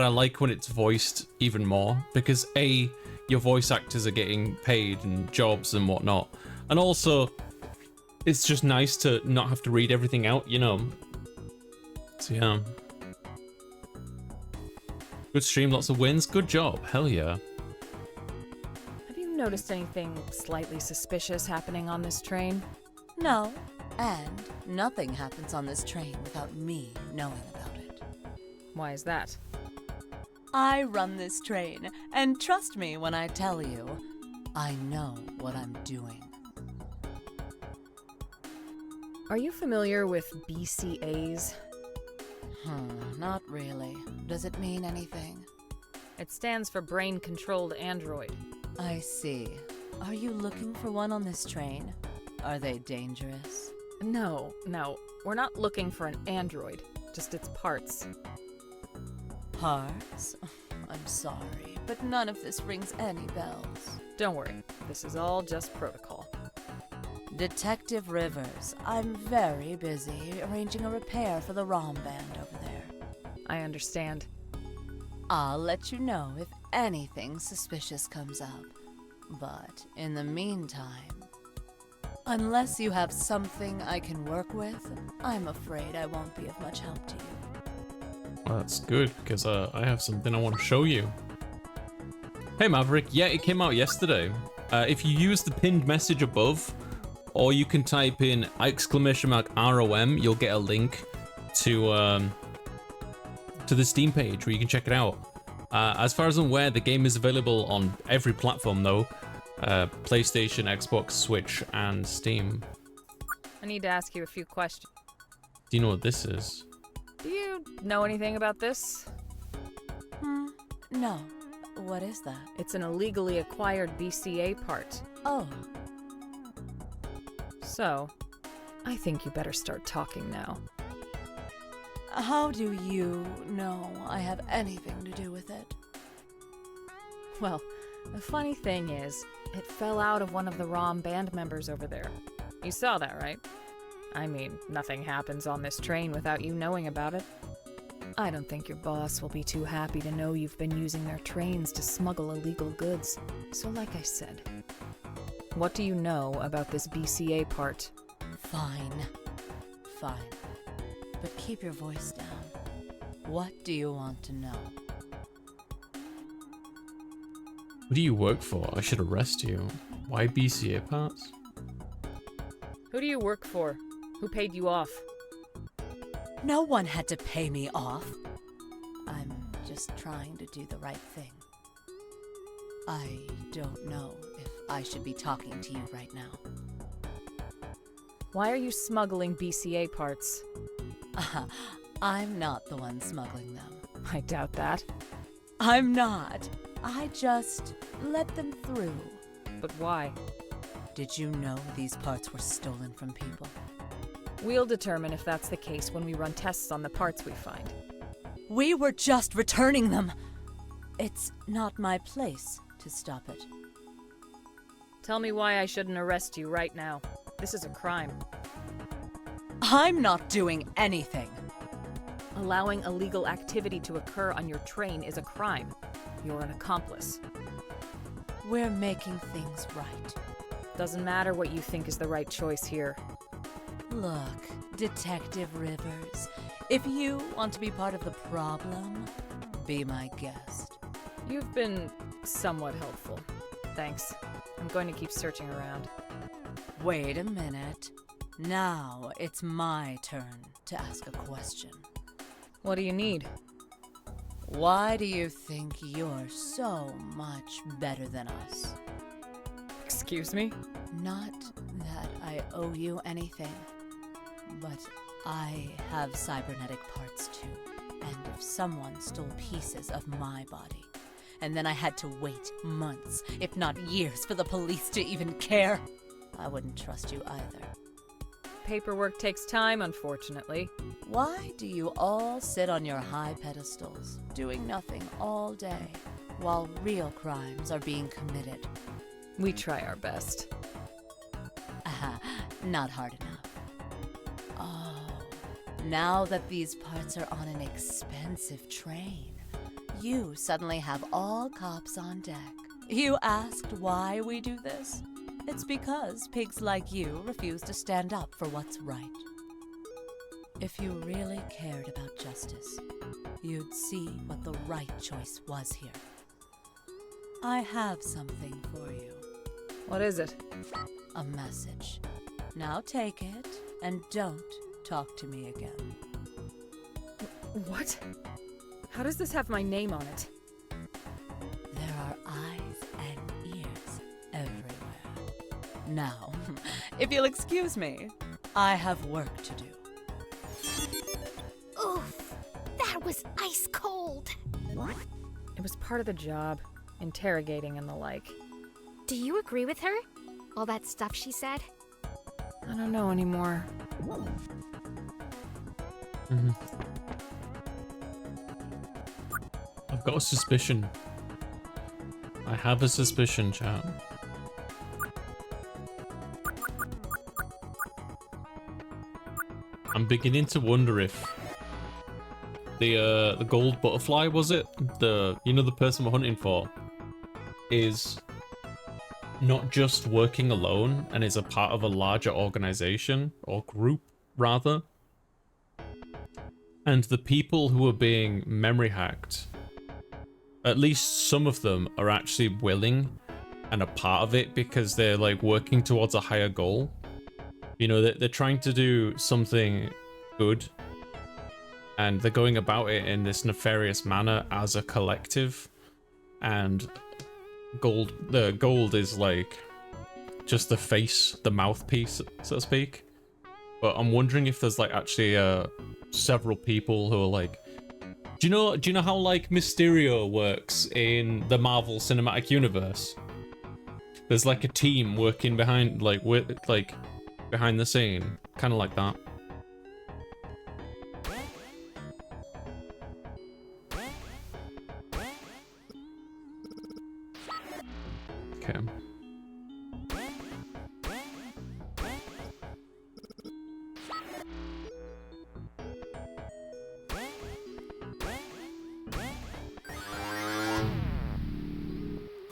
I like when it's voiced even more, because A, your voice actors are getting paid and jobs and whatnot, and also it's just nice to not have to read everything out, you know. So yeah. Good stream, lots of wins, good job, hell yeah. Have you noticed anything slightly suspicious happening on this train? No, and nothing happens on this train without me knowing about it. Why is that? I run this train, and trust me when I tell you, I know what I'm doing. Are you familiar with BCAs? Not really. Does it mean anything? It stands for Brain-Controlled Android. I see. Are you looking for one on this train? Are they dangerous? No, we're not looking for an android, just its parts. Parts? I'm sorry, but none of this rings any bells. Don't worry, this is all just protocol. Detective Rivers, I'm very busy arranging a repair for the ROM band over there. I understand. I'll let you know if anything suspicious comes up. But in the meantime, unless you have something I can work with, I'm afraid I won't be of much help to you. Well, that's good, because I have something I want to show you. Hey Maverick, yeah, it came out yesterday. If you use the pinned message above, or you can type in !ROM, you'll get a link to the Steam page where you can check it out. As far as I'm aware, the game is available on every platform though. PlayStation, Xbox, Switch, and Steam. I need to ask you a few questions. Do you know what this is? Do you know anything about this? No. What is that? It's an illegally acquired BCA part. Oh. So, I think you better start talking now. How do you know I have anything to do with it? Well, the funny thing is, it fell out of one of the ROM band members over there. You saw that, right? I mean, nothing happens on this train without you knowing about it. I don't think your boss will be too happy to know you've been using their trains to smuggle illegal goods. So like I said, what do you know about this BCA part? Fine. But keep your voice down. What do you want to know? What do you work for? I should arrest you. Why BCA parts? Who do you work for? Who paid you off? No one had to pay me off. I'm just trying to do the right thing. I don't know if I should be talking to you right now. Why are you smuggling BCA parts? I'm not the one smuggling them. I doubt that. I'm not. I just let them through. But why? Did you know these parts were stolen from people? We'll determine if that's the case when we run tests on the parts we find. We were just returning them. It's not my place to stop it. Tell me why I shouldn't arrest you right now. This is a crime. I'm not doing anything. Allowing illegal activity to occur on your train is a crime. You're an accomplice. We're making things right. Doesn't matter what you think is the right choice here. Look, Detective Rivers, if you want to be part of the problem, be my guest. You've been somewhat helpful. Thanks. I'm going to keep searching around. Wait a minute. Now it's my turn to ask a question. What do you need? Why do you think you're so much better than us? Excuse me? Not that I owe you anything, but I have cybernetic parts too. And if someone stole pieces of my body, and then I had to wait months, if not years, for the police to even care, I wouldn't trust you either. Paperwork takes time, unfortunately. Why do you all sit on your high pedestals, doing nothing all day, while real crimes are being committed? We try our best. Not hard enough. Oh, now that these parts are on an expensive train, you suddenly have all cops on deck. You asked why we do this? It's because pigs like you refuse to stand up for what's right. If you really cared about justice, you'd see what the right choice was here. I have something for you. What is it? A message. Now take it, and don't talk to me again. What? How does this have my name on it? Now, if you'll excuse me, I have work to do. Oof, that was ice cold. It was part of the job, interrogating and the like. Do you agree with her? All that stuff she said? I don't know anymore. I've got a suspicion. I have a suspicion, chat. I'm beginning to wonder if the gold butterfly, was it? The person we're hunting for is not just working alone and is a part of a larger organization or group rather. And the people who are being memory hacked, at least some of them are actually willing and a part of it because they're like working towards a higher goal. You know, they're trying to do something good and they're going about it in this nefarious manner as a collective. And the gold is like just the face, the mouthpiece, so to speak. But I'm wondering if there's like actually several people who are like, do you know how like Mysterio works in the Marvel Cinematic Universe? There's like a team working behind behind the scene, kind of like that. Okay.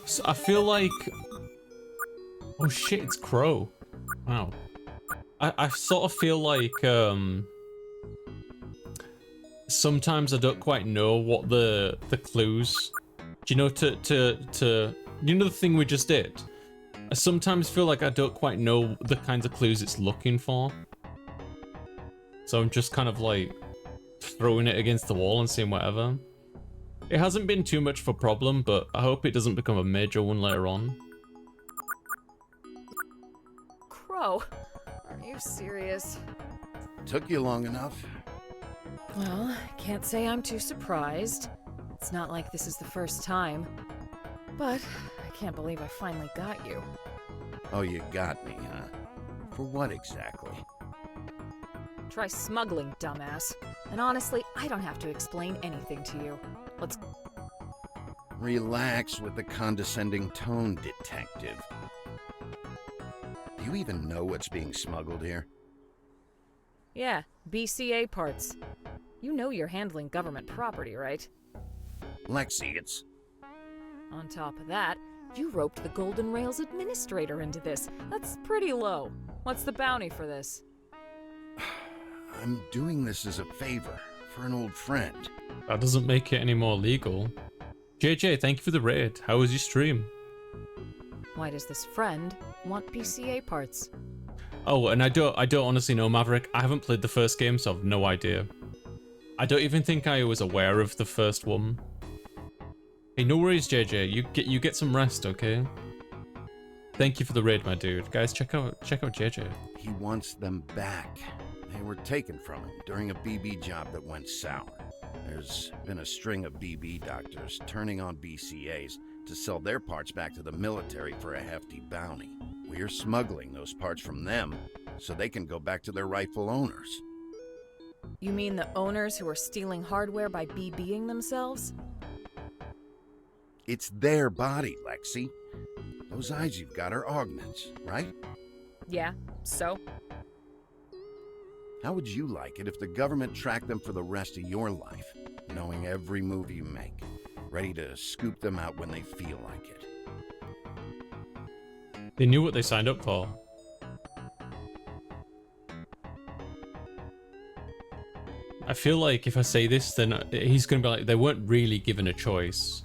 So I feel like, oh shit, it's Crow. Wow. I sort of feel like sometimes I don't quite know what the clues, do you know, to you know the thing we just did? I sometimes feel like I don't quite know the kinds of clues it's looking for. So I'm just kind of like throwing it against the wall and seeing whatever. It hasn't been too much of a problem, but I hope it doesn't become a major one later on. Crow, are you serious? Took you long enough. Well, can't say I'm too surprised. It's not like this is the first time. But I can't believe I finally got you. Oh, you got me, huh? For what exactly? Try smuggling, dumbass. And honestly, I don't have to explain anything to you. Let's... Relax with the condescending tone, detective. Do you even know what's being smuggled here? Yeah, BCA parts. You know you're handling government property, right? Lexi, it's... On top of that, you roped the Golden Rails administrator into this. That's pretty low. What's the bounty for this? I'm doing this as a favor for an old friend. That doesn't make it any more legal. JJ, thank you for the raid. How was your stream? Why does this friend want PCA parts? Oh, and I don't honestly know, Maverick. I haven't played the first game, so I've no idea. I don't even think I was aware of the first one. Hey, no worries, JJ. You get some rest, okay? Thank you for the raid, my dude. Guys, check out JJ. He wants them back. They were taken from him during a BB job that went sour. There's been a string of BB doctors turning on BCAs to sell their parts back to the military for a hefty bounty. We're smuggling those parts from them so they can go back to their rightful owners. You mean the owners who are stealing hardware by BBing themselves? It's their body, Lexi. Those eyes you've got are augments, right? Yeah, so? How would you like it if the government tracked them for the rest of your life, knowing every move you make, ready to scoop them out when they feel like it? They knew what they signed up for. I feel like if I say this, then he's going to be like, they weren't really given a choice.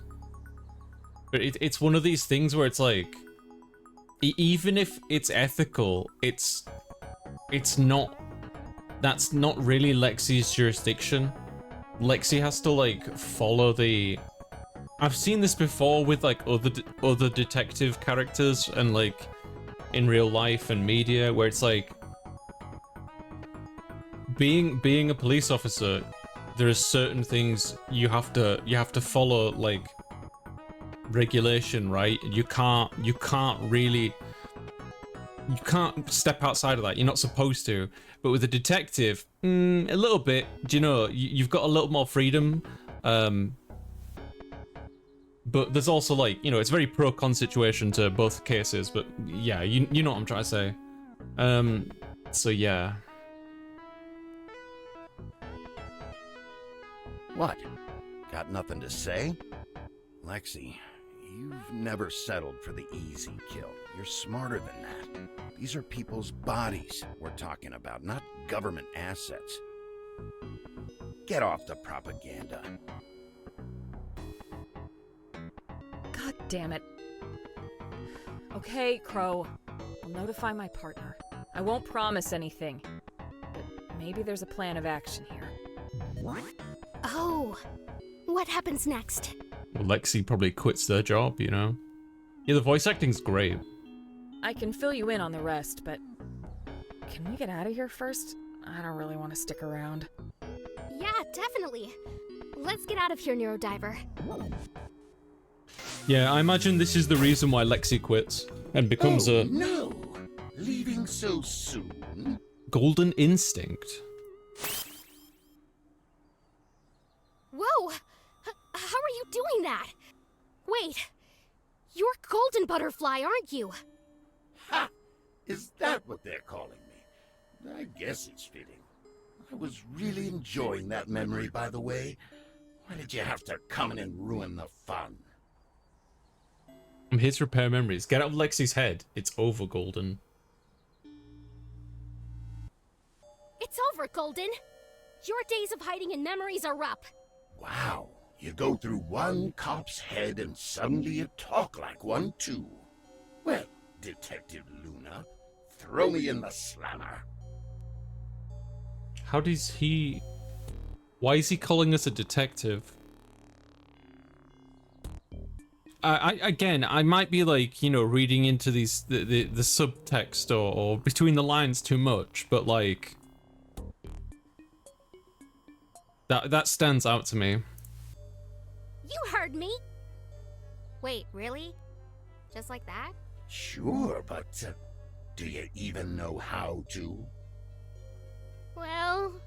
But it's one of these things where it's like, even if it's ethical, it's not, that's not really Lexi's jurisdiction. Lexi has to like follow the, I've seen this before with like other detective characters, and like in real life and media, where it's like being a police officer, there are certain things you have to follow, like regulation, right? You can't step outside of that. You're not supposed to. But with a detective, a little bit. Do you know? You've got a little more freedom. But there's also, like, you know, it's a very pro-con situation to both cases. But yeah, you know what I'm trying to say. So yeah. What? Got nothing to say? Lexi, you've never settled for the easy kill. You're smarter than that. These are people's bodies we're talking about, not government assets. Get off the propaganda. God damn it. Okay, Crow. I'll notify my partner. I won't promise anything, but maybe there's a plan of action here. Oh, what happens next? Well, Lexi probably quits their job, you know? Yeah, the voice acting's great. I can fill you in on the rest, but can we get out of here first? I don't really want to stick around. Yeah, definitely. Let's get out of here, Neurodiver. Yeah, I imagine this is the reason why Lexi quits and becomes a... No! Leaving so soon? Golden Instinct. Whoa! How are you doing that? Wait, you're Golden Butterfly, aren't you? Ha! Is that what they're calling me? I guess it's fitting. I was really enjoying that memory, by the way. Why did you have to come in and ruin the fun? I'm here to repair memories. Get out of Lexi's head. It's over, Golden. It's over, Golden. Your days of hiding in memories are up. Wow, you go through one cop's head and suddenly you talk like one too. Well, Detective Luna, throw me in the slammer. How does he... Why is he calling us a detective? Again, I might be, like, you know, reading into these the subtext or between the lines too much, but like that stands out to me. You heard me. Wait, really? Just like that? Sure, but do you even know how to? Well,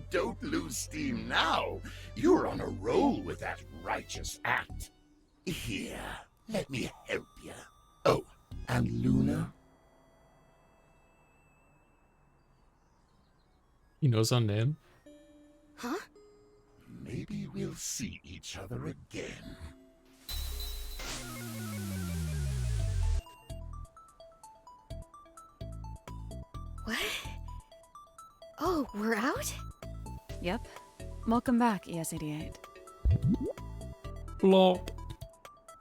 Don't lose steam now. You're on a roll with that righteous act. Here, let me help you. Oh, and Luna? He knows our name. Huh? Maybe we'll see each other again. What? Oh, we're out? Yep. Welcome back, ES88. Blah.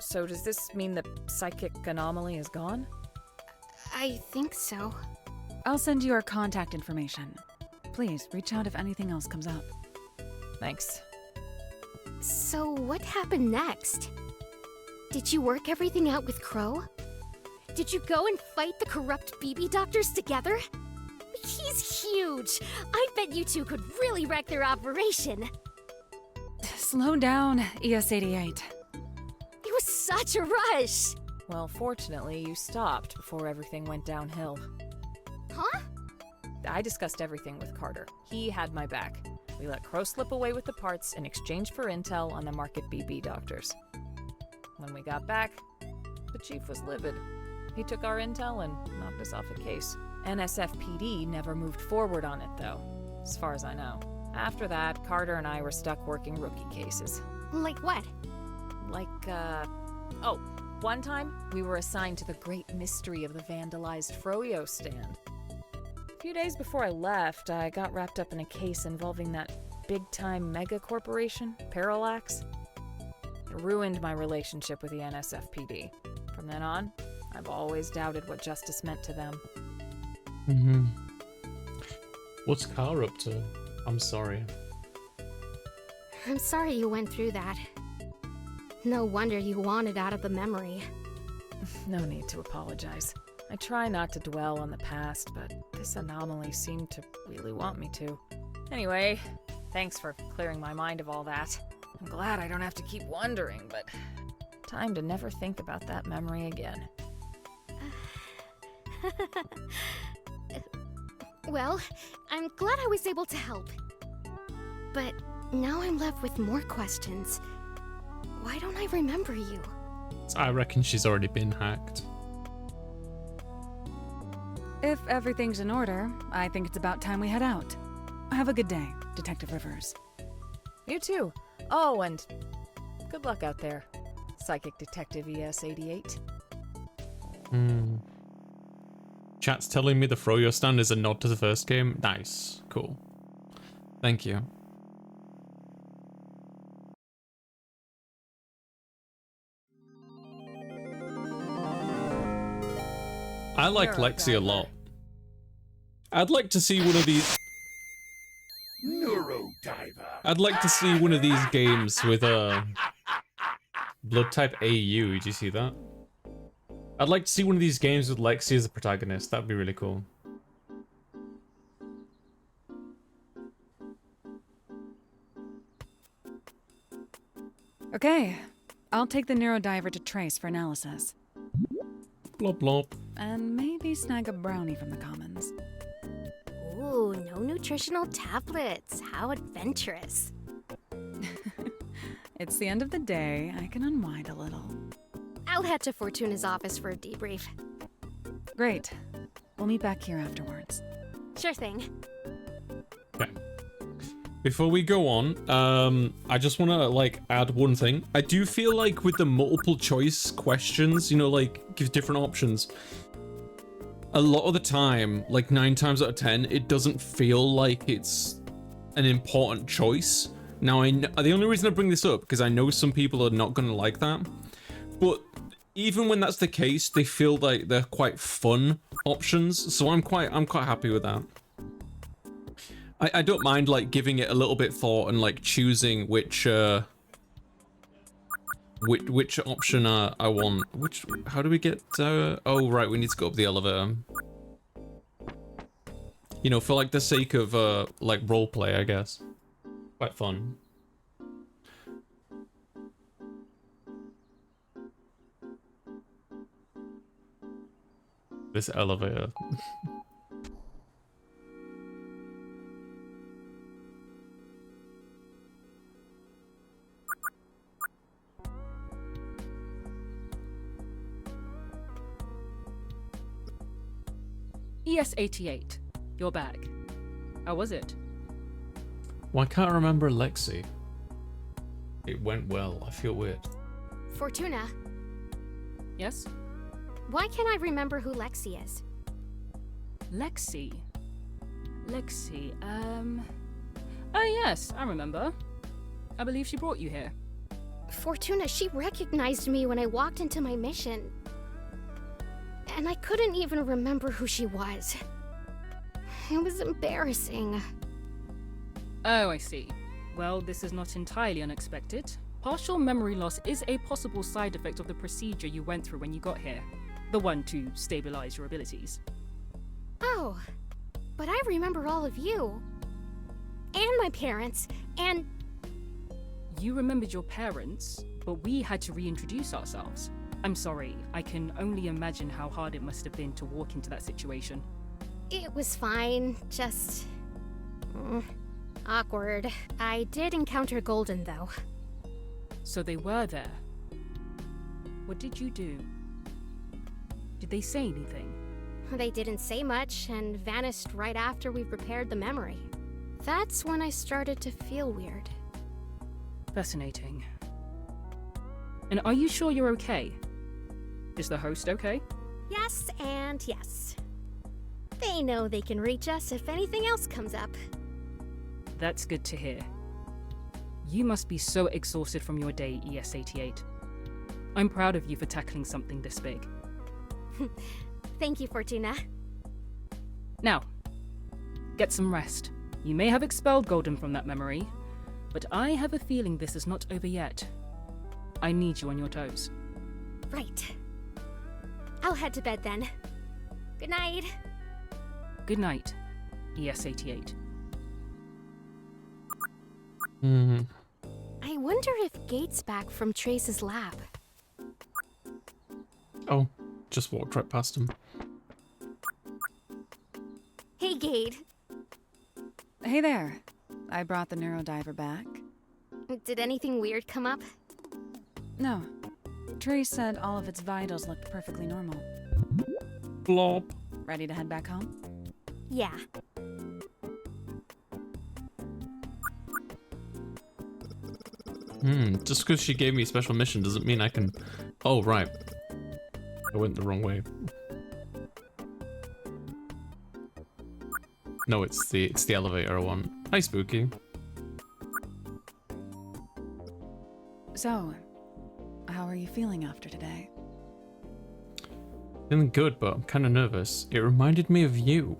So does this mean the psychic anomaly is gone? I think so. I'll send you our contact information. Please, reach out if anything else comes up. Thanks. So what happened next? Did you work everything out with Crow? Did you go and fight the corrupt BB doctors together? He's huge! I bet you two could really wreck their operation. Slow down, ES88. It was such a rush! Well, fortunately, you stopped before everything went downhill. Huh? I discussed everything with Carter. He had my back. We let Crow slip away with the parts in exchange for intel on the Market BB doctors. When we got back, the chief was livid. He took our intel and knocked us off a case. NSFPD never moved forward on it, though, as far as I know. After that, Carter and I were stuck working rookie cases. Like what? Oh, one time, we were assigned to the great mystery of the vandalized Froyo stand. A few days before I left, I got wrapped up in a case involving that big-time mega corporation, Parallax. It ruined my relationship with the NSFPD. From then on, I've always doubted what justice meant to them. Mm-hmm. What's Car up to? I'm sorry. I'm sorry you went through that. No wonder you wanted out of the memory. No need to apologize. I try not to dwell on the past, but this anomaly seemed to really want me to. Anyway, thanks for clearing my mind of all that. I'm glad I don't have to keep wondering, but time to never think about that memory again. Well, I'm glad I was able to help. But now I'm left with more questions. Why don't I remember you? I reckon she's already been hacked. If everything's in order, I think it's about time we head out. Have a good day, Detective Rivers. You too. Oh, and good luck out there, Psychic Detective ES88. Chat's telling me the Froyo stand is a nod to the first game. Nice. Cool. Thank you. I like Lexi a lot. I'd like to see one of these... Neurodiver. I'd like to see one of these games with blood type AU. Did you see that? I'd like to see one of these games with Lexi as a protagonist. That'd be really cool. Okay, I'll take the Neurodiver to Trace for analysis. Blop blop. And maybe snag a brownie from the commons. Ooh, no nutritional tablets. How adventurous. It's the end of the day. I can unwind a little. I'll head to Fortuna's office for a debrief. Great. We'll meet back here afterwards. Sure thing. Okay. Before we go on, I just want to add one thing. I do feel like with the multiple choice questions, give different options. A lot of the time, 9 times out of 10, it doesn't feel like it's an important choice. Now, the only reason I bring this up because I know some people are not going to like that, but even when that's the case, they feel like they're quite fun options. So I'm quite happy with that. I don't mind giving it a little bit thought and choosing which option I want. How do we get? Oh right, we need to go up the elevator. For the sake of role play, I guess. Quite fun. This elevator. ES88, you're back. How was it? Well, I can't remember Lexi. It went well. I feel weird. Fortuna, Yes? why can't I remember who Lexi is? Lexi. Oh yes, I remember. I believe she brought you here. Fortuna, she recognized me when I walked into my mission. And I couldn't even remember who she was. It was embarrassing. Oh, I see. Well, this is not entirely unexpected. Partial memory loss is a possible side effect of the procedure you went through when you got here. The one to stabilize your abilities. Oh, but I remember all of you. And my parents, and... You remembered your parents, but we had to reintroduce ourselves. I'm sorry, I can only imagine how hard it must have been to walk into that situation. It was fine, just... awkward. I did encounter Golden, though. So they were there. What did you do? Did they say anything? They didn't say much, and vanished right after we repaired the memory. That's when I started to feel weird. Fascinating. And are you sure you're okay? Is the host okay? Yes, and yes. They know they can reach us if anything else comes up. That's good to hear. You must be so exhausted from your day, ES88. I'm proud of you for tackling something this big. Thank you, Fortuna. Now, get some rest. You may have expelled Golden from that memory, but I have a feeling this is not over yet. I need you on your toes. Right. I'll head to bed then. Good night. Good night, ES88. I wonder if Gate's back from Trace's lab. Oh, just walked right past him. Hey, Gate. Hey there. I brought the Neurodiver back. Did anything weird come up? No. Trace said all of its vitals looked perfectly normal. Blob. Ready to head back home? Yeah. Just because she gave me a special mission doesn't mean I can... Oh, right. I went the wrong way. No, it's the elevator I want. Hi, Spooky. So, how are you feeling after today? Feeling good, but I'm kind of nervous. It reminded me of you.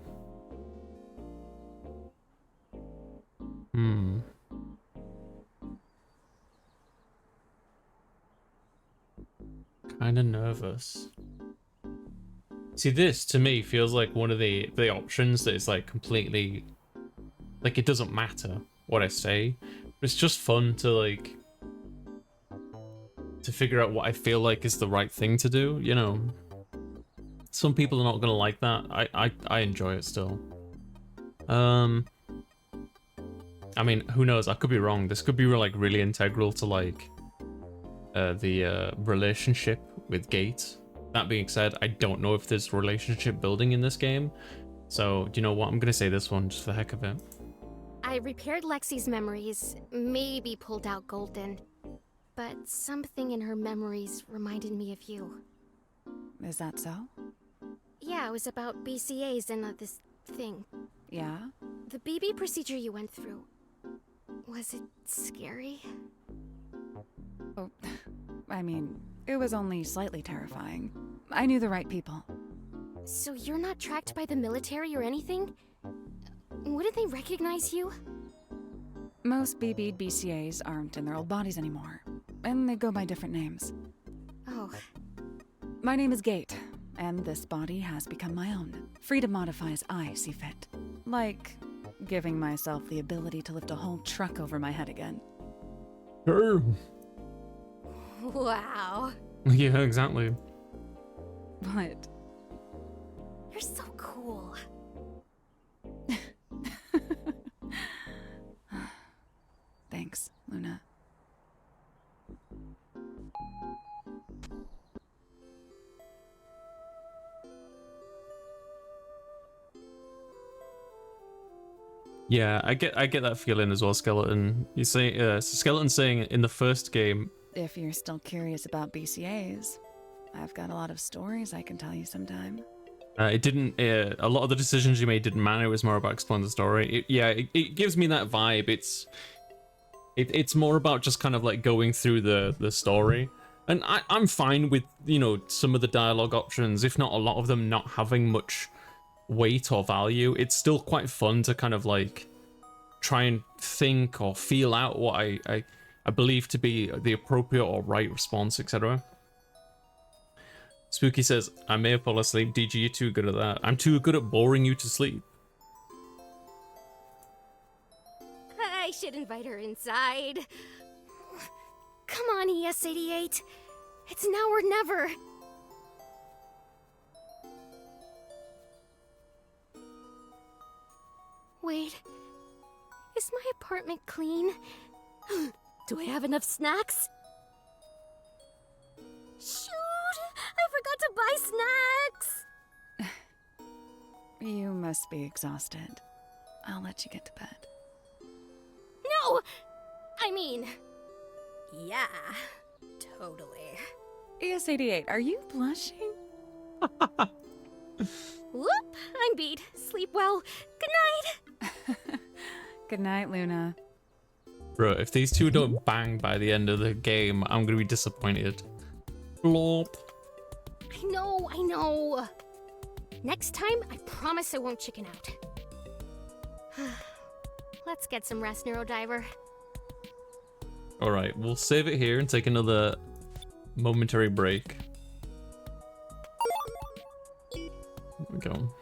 Kind of nervous. See, this to me feels like one of the options that is like completely, like, it doesn't matter what I say, but it's just fun to like to figure out what I feel like is the right thing to do. You know, some people are not gonna like that. I enjoy it still. I mean, who knows? I could be wrong. This could be like really integral to like the relationship with Gate. That being said, I don't know if there's relationship building in this game. So, do you know what? I'm gonna say this one just for the heck of it. I repaired Lexi's memories, maybe pulled out Golden. But something in her memories reminded me of you. Is that so? Yeah, it was about BCAs and this thing. Yeah? The BB procedure you went through. Was it scary? Oh, I mean, it was only slightly terrifying. I knew the right people. So you're not tracked by the military or anything? Wouldn't they recognize you? Most BB'd BCAs aren't in their old bodies anymore, and they go by different names. Oh. My name is Gate, and this body has become my own. Free to modify as I see fit. Like giving myself the ability to lift a whole truck over my head again. Sure. Wow. Yeah, exactly. What? You're so cool. Thanks, Luna. Yeah, I get that feeling as well, Skeleton. You say Skeleton saying in the first game. If you're still curious about BCAs, I've got a lot of stories I can tell you sometime. It didn't. A lot of the decisions you made didn't matter. It was more about exploring the story. It gives me that vibe. It's more about just kind of like going through the story, and I'm fine with, you know, some of the dialogue options, if not a lot of them, not having much weight or value. It's still quite fun to kind of like try and think or feel out what I believe to be the appropriate or right response, etc. Spooky says, I may have fallen asleep. DG, you're too good at that. I'm too good at boring you to sleep. I should invite her inside. Come on, ES88. It's now or never. Wait, is my apartment clean? Do I have enough snacks? Shoot! I forgot to buy snacks! You must be exhausted. I'll let you get to bed. No! I mean, yeah, totally. ES88, are you blushing? Whoop! I'm beat. Sleep well. Good night! Good night, Luna. Bro, if these two don't bang by the end of the game, I'm gonna be disappointed. Blop. I know. Next time, I promise I won't chicken out. Let's get some rest, Neurodiver. Alright, we'll save it here and take another momentary break. Go on.